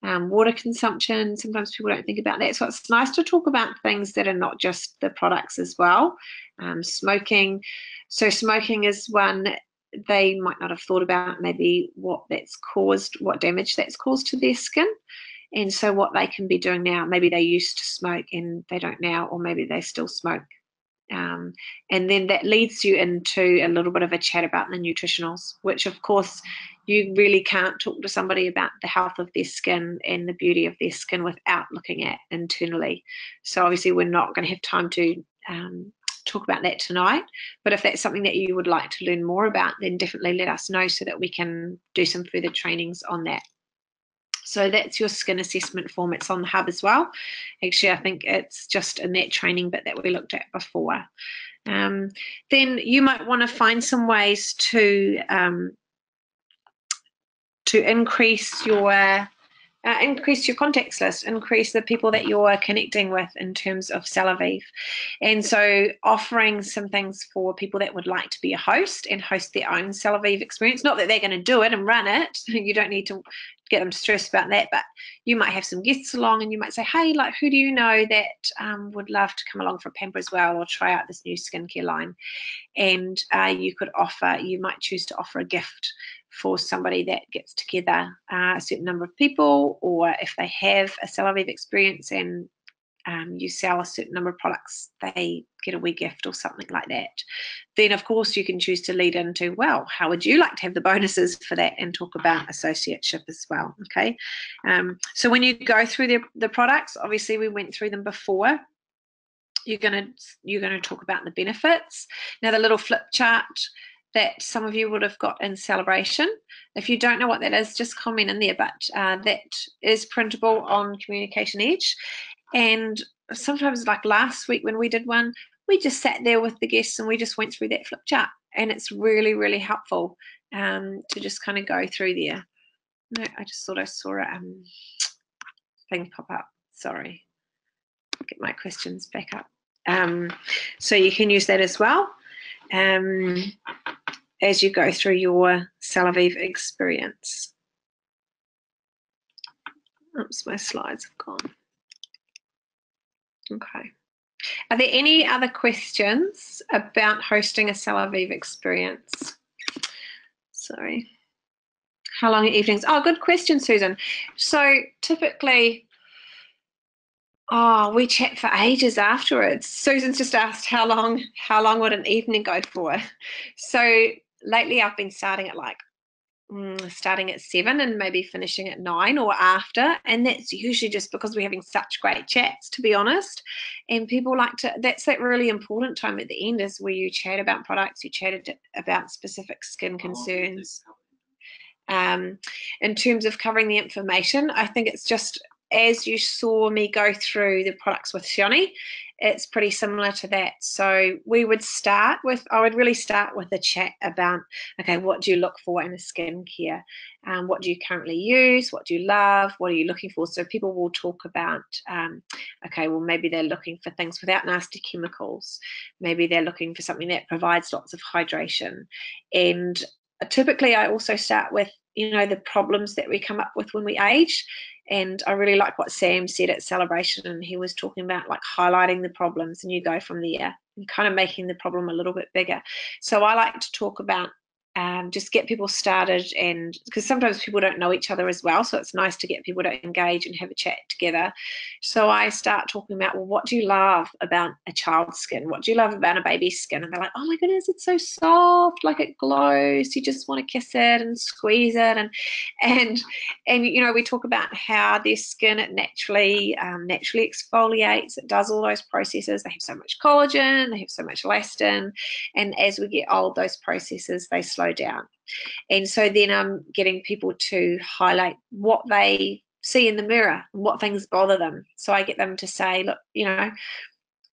Water consumption, sometimes people don't think about that. So it's nice to talk about things that are not just the products as well. Smoking. So smoking is one they might not have thought about, maybe what damage that's caused to their skin. And so what they can be doing now, maybe they used to smoke and they don't now, or maybe they still smoke. And then that leads you into a little bit of a chat about the nutritionals, which of course you really can't talk to somebody about the health of their skin and the beauty of their skin without looking at internally. So obviously we're not going to have time to talk about that tonight, but if that's something that you would like to learn more about, then definitely let us know so that we can do some further trainings on that. So that's your skin assessment form. It's on the hub as well. Actually, I think it's just in that training bit that we looked at before. Then you might want to find some ways to increase your contacts list, increase the people that you're connecting with in terms of Celavive. And so offering some things for people that would like to be a host and host their own Celavive experience. Not that they're going to do it and run it. You don't need to get them stressed about that, but you might have some guests along and you might say, hey, like, who do you know that would love to come along for a pamper as well, or try out this new skincare line? And you might choose to offer a gift for somebody that gets together a certain number of people, or if they have a Celavive experience and you sell a certain number of products, they get a wee gift or something like that. Then, of course, you can choose to lead into, well, how would you like to have the bonuses for that, and talk about associateship as well, okay? So when you go through the products, obviously we went through them before. You're gonna talk about the benefits. Now, the little flip chart that some of you would have got in Celebration. If you don't know what that is, just comment in there, but that is printable on Communication Edge. And sometimes, like last week when we did one, we just sat there with the guests and we just went through that flip chart. And it's really, really helpful to just kind of go through there. No, I just thought I saw a thing pop up. Sorry. Get my questions back up. So you can use that as well as you go through your Celavive experience. Oops, my slides have gone. Okay. Are there any other questions about hosting a Celavive experience? Sorry. How long are evenings? Oh, good question, Susan. So typically, we chat for ages afterwards. Susan's just asked how long would an evening go for? So lately I've been starting at 7 and maybe finishing at 9 or after, and that's usually just because we're having such great chats, to be honest. And people like to, that's that really important time at the end, is where you chat about products, you chat about specific skin concerns. In terms of covering the information, I think it's just, as you saw me go through the products with Shioni, it's pretty similar to that. So I would really start with a chat about, okay, what do you look for in a skincare? What do you currently use? What do you love? What are you looking for? So people will talk about, okay, well, maybe they're looking for things without nasty chemicals. Maybe they're looking for something that provides lots of hydration. And typically I also start with, the problems that we come up with when we age. And I really like what Sam said at Celebration, and he was talking about like highlighting the problems, and you go from there and kind of making the problem a little bit bigger. So I like to talk about just get people started, and because sometimes people don't know each other as well, so it's nice to get people to engage and have a chat together. So I start talking about, well, what do you love about a child's skin? What do you love about a baby's skin? And they're like, oh my goodness, it's so soft, like it glows, you just want to kiss it and squeeze it. And we talk about how their skin, it naturally exfoliates, it does all those processes. They have so much collagen, they have so much elastin, and as we get old, those processes, they slow down. And so then I'm getting people to highlight what they see in the mirror and what things bother them. So I get them to say, look,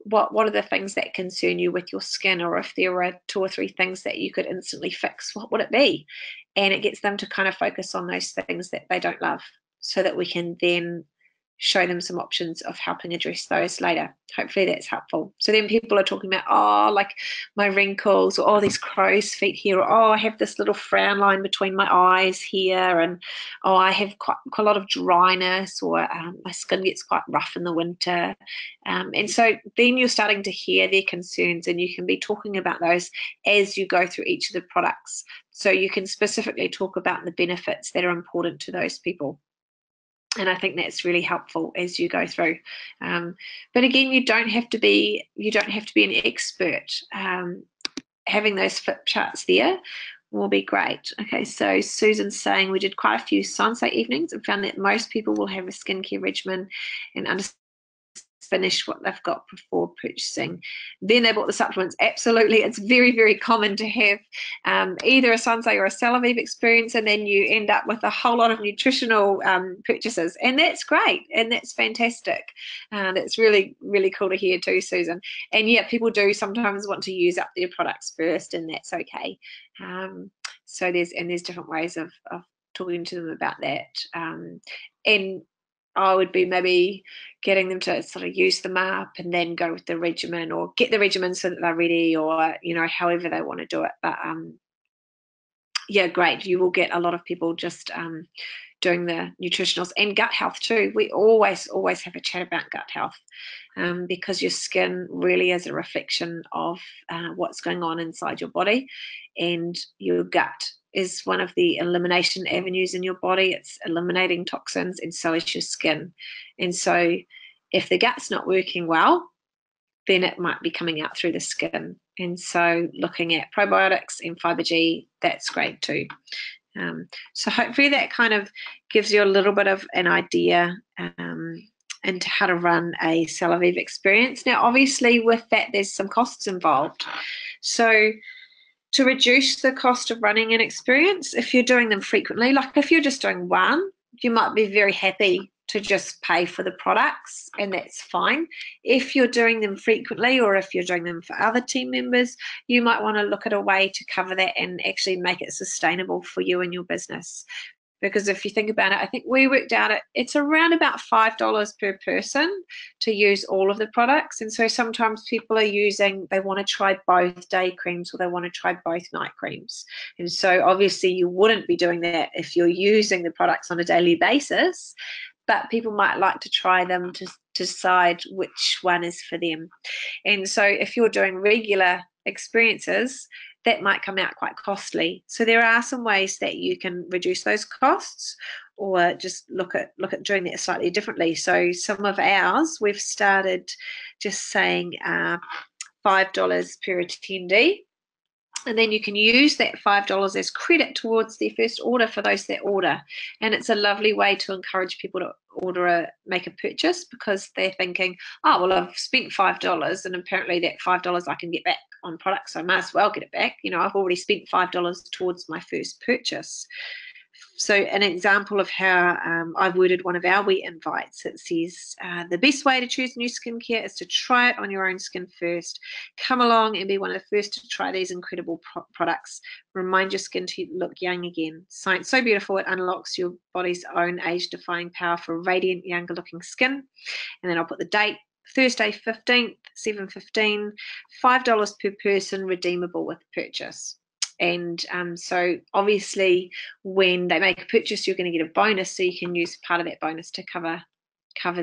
what are the things that concern you with your skin? Or if there were 2 or 3 things that you could instantly fix, what would it be? And it gets them to kind of focus on those things that they don't love, so that we can then show them some options of helping address those later. Hopefully that's helpful. So then people are talking about, like my wrinkles, or these crow's feet here, or I have this little frown line between my eyes here, and I have quite a lot of dryness, or my skin gets quite rough in the winter. And so then you're starting to hear their concerns, and you can be talking about those as you go through each of the products. So you can specifically talk about the benefits that are important to those people. And I think that's really helpful as you go through. But again, you don't have to be an expert. Having those flip charts there will be great. Okay, so Susan's saying we did quite a few Sensei evenings and found that most people will have a skincare regimen and understand finish what they've got before purchasing. Then they bought the supplements. Absolutely, it's very, very common to have either a Sensei or a Celavive experience, and then you end up with a whole lot of nutritional purchases, and that's great, and that's fantastic. That's really, really cool to hear too, Susan. And yeah, people do sometimes want to use up their products first, and that's okay. So there's different ways of talking to them about that, and I would be maybe getting them to sort of use them up and then go with the regimen, or get the regimen so that they're ready, or however they want to do it. But yeah, great. You will get a lot of people just doing the nutritionals and gut health too. We always have a chat about gut health, because your skin really is a reflection of what's going on inside your body, and your gut is one of the elimination avenues in your body. It's eliminating toxins, and so is your skin. And so if the gut's not working well, then it might be coming out through the skin. And so looking at probiotics and fiber G, that's great too. So hopefully that kind of gives you a little bit of an idea into how to run a Celavive experience. Now, obviously with that, there's some costs involved. So to reduce the cost of running an experience, if you're doing them frequently, like if you're just doing one, you might be very happy to just pay for the products, and that's fine. If you're doing them frequently, or if you're doing them for other team members, you might want to look at a way to cover that and actually make it sustainable for you and your business. Because if you think about it, I think we worked out it's around about $5 per person to use all of the products. And so sometimes people are they want to try both day creams or they want to try both night creams. And so obviously you wouldn't be doing that if you're using the products on a daily basis, but people might like to try them to decide which one is for them. And so if you're doing regular experiences, that might come out quite costly. So there are some ways that you can reduce those costs, or just look at doing that slightly differently. So some of ours, we've started just saying $5 per attendee. And then you can use that $5 as credit towards their first order for those that order. And it's a lovely way to encourage people to make a purchase, because they're thinking, oh, well, I've spent $5 and apparently that $5 I can get back on products, so I might as well get it back. I've already spent $5 towards my first purchase. So an example of how I've worded one of our We Invites, it says, the best way to choose new skincare is to try it on your own skin first. Come along and be one of the first to try these incredible products. Remind your skin to look young again. Science so beautiful, it unlocks your body's own age-defying power for radiant, younger-looking skin. And then I'll put the date, Thursday 15th, 7:15, $5 per person, redeemable with purchase. And so obviously when they make a purchase, you're going to get a bonus, so you can use part of that bonus to cover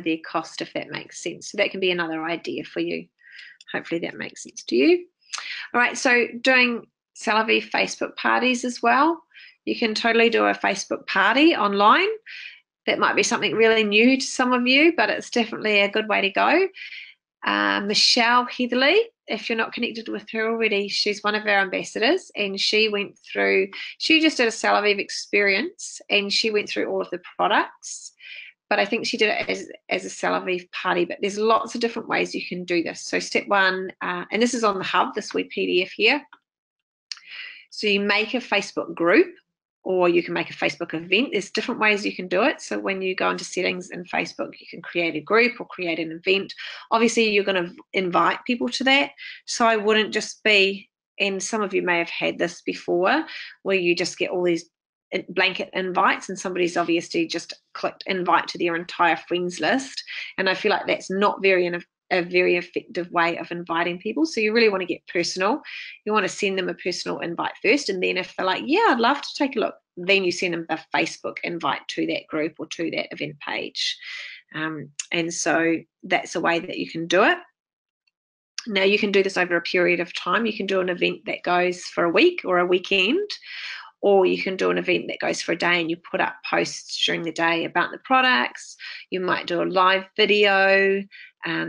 their cost, if that makes sense. So that can be another idea for you. Hopefully that makes sense to you. All right, so doing Celavive Facebook parties as well. You can totally do a Facebook party online. That might be something really new to some of you, but it's definitely a good way to go. Michelle Heatherly, if you're not connected with her already, she's one of our ambassadors, and she just did a Celavive experience, and she went through all of the products, but I think she did it as a Celavive party. But there's lots of different ways you can do this. So step one, and this is on the hub, this wee PDF here. So you make a Facebook group, or you can make a Facebook event. There's different ways you can do it. So when you go into settings in Facebook, you can create a group or create an event. Obviously, you're going to invite people to that. So I wouldn't just be, and some of you may have had this before, where you just get all these blanket invites and somebody's obviously just clicked invite to their entire friends list. And I feel like that's not a very effective way of inviting people. So you really want to get personal. You want to send them a personal invite first, and then if they're like, yeah, I'd love to take a look, then you send them a Facebook invite to that group or to that event page. And so that's a way that you can do it. Now you can do this over a period of time. You can do an event that goes for a week or a weekend, or you can do an event that goes for a day and you put up posts during the day about the products. You might do a live video.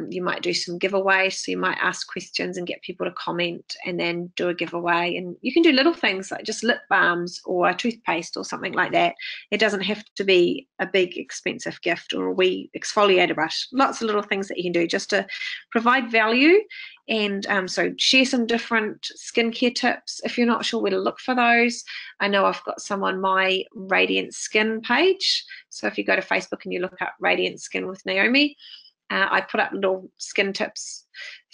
You might do some giveaways. So you might ask questions and get people to comment and then do a giveaway. And you can do little things like just lip balms or a toothpaste or something like that. It doesn't have to be a big expensive gift or a wee exfoliator brush. Lots of little things that you can do just to provide value. And so share some different skincare tips if you're not sure where to look for those. I know I've got some on my Radiant Skin page. So if you go to Facebook and you look up Radiant Skin with Naomi, I put up little skin tips,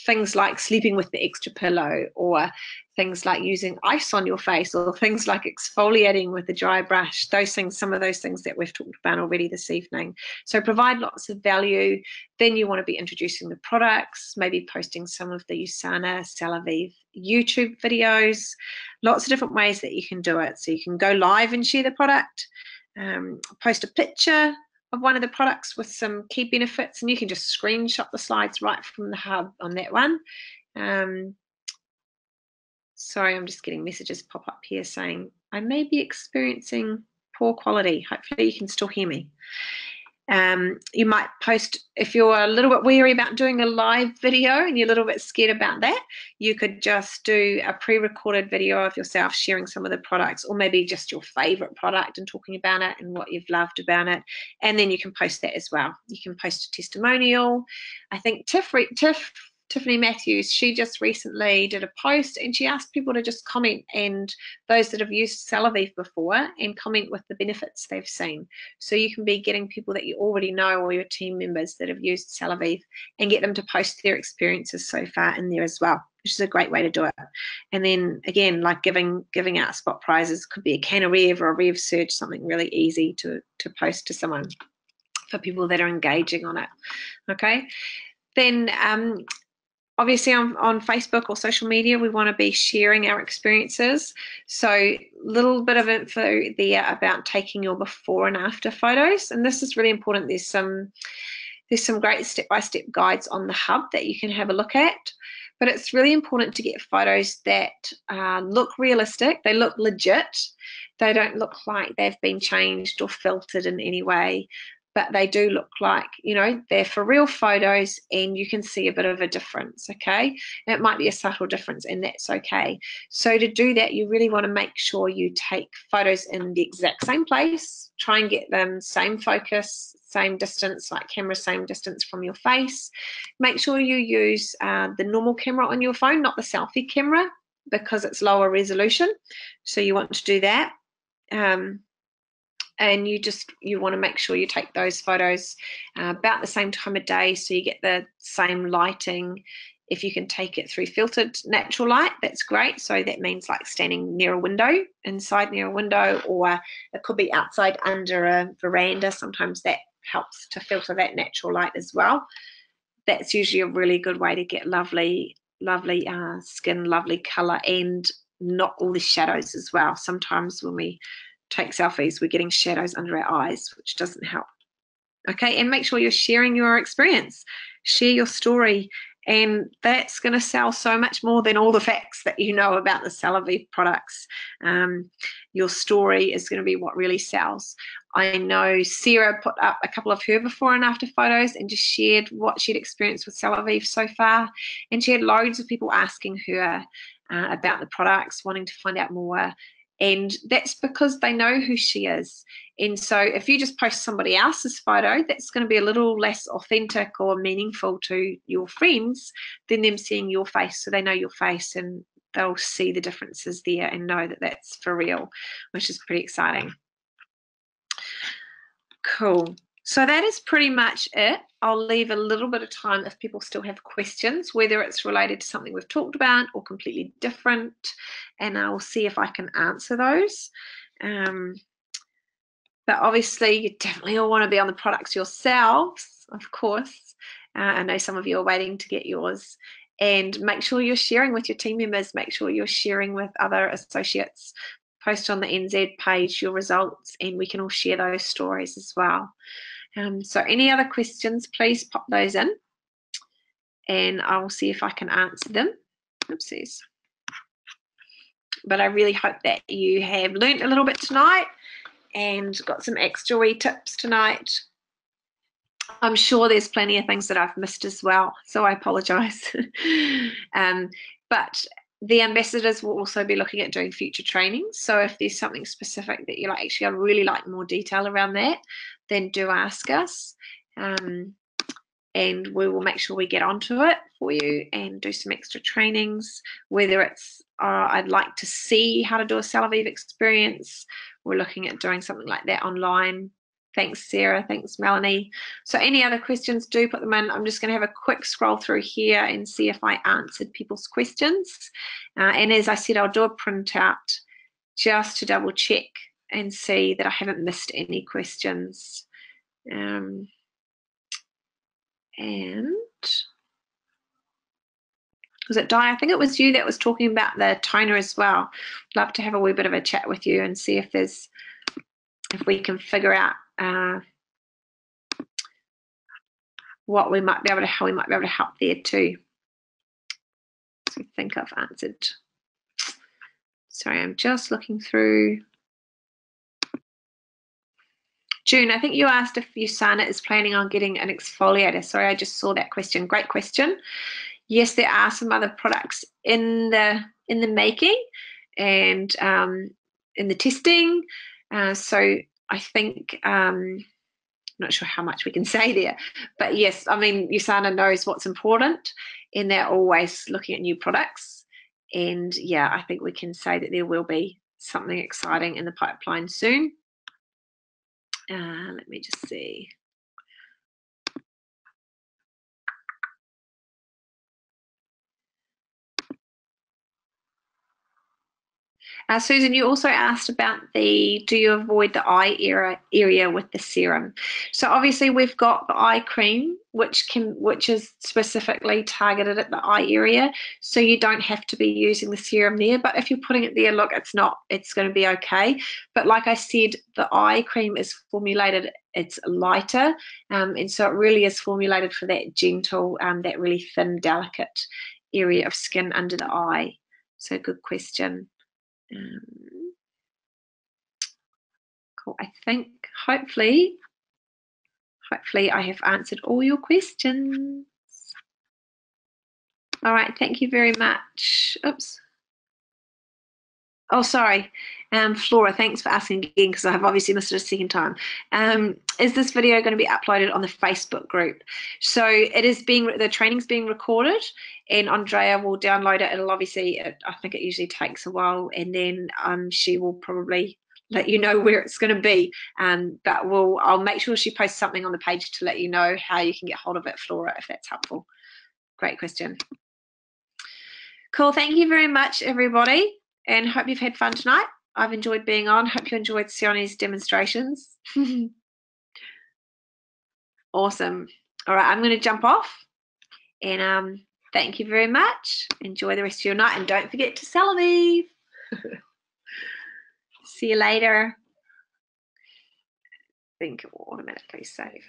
things like sleeping with the extra pillow, or things like using ice on your face, or things like exfoliating with a dry brush. Those things, some of those things that we've talked about already this evening. So provide lots of value. Then you want to be introducing the products, maybe posting some of the USANA Celavive YouTube videos. Lots of different ways that you can do it. So you can go live and share the product, post a picture of one of the products with some key benefits, and you can just screenshot the slides right from the hub on that one. Sorry, I'm just getting messages pop up here saying I may be experiencing poor quality. Hopefully you can still hear me. You might post, if you're a little bit wary about doing a live video and you're a little bit scared about that, you could just do a pre-recorded video of yourself sharing some of the products, or maybe just your favorite product and talking about it and what you've loved about it. And then you can post that as well. You can post a testimonial. I think Tiffany Matthews, she just recently did a post and she asked people to just comment, and those that have used Celavive before, and comment with the benefits they've seen. So you can be getting people that you already know or your team members that have used Celavive and get them to post their experiences so far in there as well, which is a great way to do it. And then again, like giving out spot prizes, could be a can of Rev or a Rev Surge, something really easy to post to someone for people that are engaging on it. Okay. Then obviously on Facebook or social media, we want to be sharing our experiences. So a little bit of info there about taking your before and after photos. And this is really important. There's some great step-by-step guides on the hub that you can have a look at. But it's really important to get photos that look realistic. They look legit. They don't look like they've been changed or filtered in any way, but they do look like, you know, they're for real photos and you can see a bit of a difference, okay? And it might be a subtle difference, and that's okay. So to do that, you really want to make sure you take photos in the exact same place, try and get them same focus, same distance, like camera same distance from your face. Make sure you use the normal camera on your phone, not the selfie camera, because it's lower resolution. So you want to do that. And you want to make sure you take those photos about the same time of day, so you get the same lighting. If you can take it through filtered natural light, that's great. So that means like standing near a window, inside near a window, or it could be outside under a veranda. Sometimes that helps to filter that natural light as well. That's usually a really good way to get lovely skin, lovely color, and not all the shadows as well. Sometimes when we take selfies, we're getting shadows under our eyes, which doesn't help. Okay, and make sure you're sharing your experience. Share your story, and that's going to sell so much more than all the facts that you know about the Celavive products. Your story is going to be what really sells. I know Sarah put up a couple of her before and after photos and just shared what she'd experienced with Celavive so far, and she had loads of people asking her about the products, wanting to find out more. And that's because they know who she is. And so if you just post somebody else's photo, that's going to be a little less authentic or meaningful to your friends than them seeing your face. So they know your face and they'll see the differences there and know that that's for real, which is pretty exciting. Cool. So that is pretty much it. I'll leave a little bit of time if people still have questions, whether it's related to something we've talked about or completely different, and I'll see if I can answer those. But obviously, you definitely all want to be on the products yourselves, of course. I know some of you are waiting to get yours. And make sure you're sharing with your team members. Make sure you're sharing with other associates. Post on the NZ page your results, and we can all share those stories as well. So any other questions, please pop those in, and I will see if I can answer them. Oopsies. But I really hope that you have learnt a little bit tonight and got some extra wee tips tonight. I'm sure there's plenty of things that I've missed as well, so I apologise. But the ambassadors will also be looking at doing future trainings. So if there's something specific that you like, actually, I'd really like more detail around that, then do ask us. And we will make sure we get onto it for you and do some extra trainings, whether it's I'd like to see how to do a Celavive experience. We're looking at doing something like that online. Thanks, Sarah. Thanks, Melanie. So any other questions, do put them in. I'm just going to have a quick scroll through here and see if I answered people's questions. And as I said, I'll do a printout just to double check and see that I haven't missed any questions. And was it Di? I think it was you that was talking about the toner as well. Love to have a wee bit of a chat with you and see if we can figure out how we might be able to help there too. So I think I've answered. Sorry, I'm just looking through. June, I think you asked if USANA is planning on getting an exfoliator. Sorry, I just saw that question. Great question. Yes, there are some other products in the making and in the testing. So I think I'm not sure how much we can say there, but yes, I mean USANA knows what's important, and they're always looking at new products. And yeah, I think we can say that there will be something exciting in the pipeline soon. Let me just see. Susan, you also asked about do you avoid the eye area with the serum? So obviously we've got the eye cream, which is specifically targeted at the eye area. So you don't have to be using the serum there. But if you're putting it there, look, it's going to be okay. But like I said, the eye cream is formulated, it's lighter. And so it really is formulated for that gentle, that really thin, delicate area of skin under the eye. So good question. Cool. I think hopefully I have answered all your questions. All right, thank you very much. Oops. Oh, sorry. Flora, thanks for asking again because I've obviously missed it a second time. Is this video going to be uploaded on the Facebook group? So it is the training's being recorded, and Andrea will download it. It'll obviously, I think it usually takes a while, and then she will probably let you know where it's going to be. But I'll make sure she posts something on the page to let you know how you can get hold of it, Flora, if that's helpful. Great question. Cool. Thank you very much, everybody, and hope you've had fun tonight. I've enjoyed being on. Hope you enjoyed Sioni's demonstrations. Awesome. All right, I'm going to jump off, and thank you very much. Enjoy the rest of your night, and don't forget to Celavive. See you later. I think it will automatically save.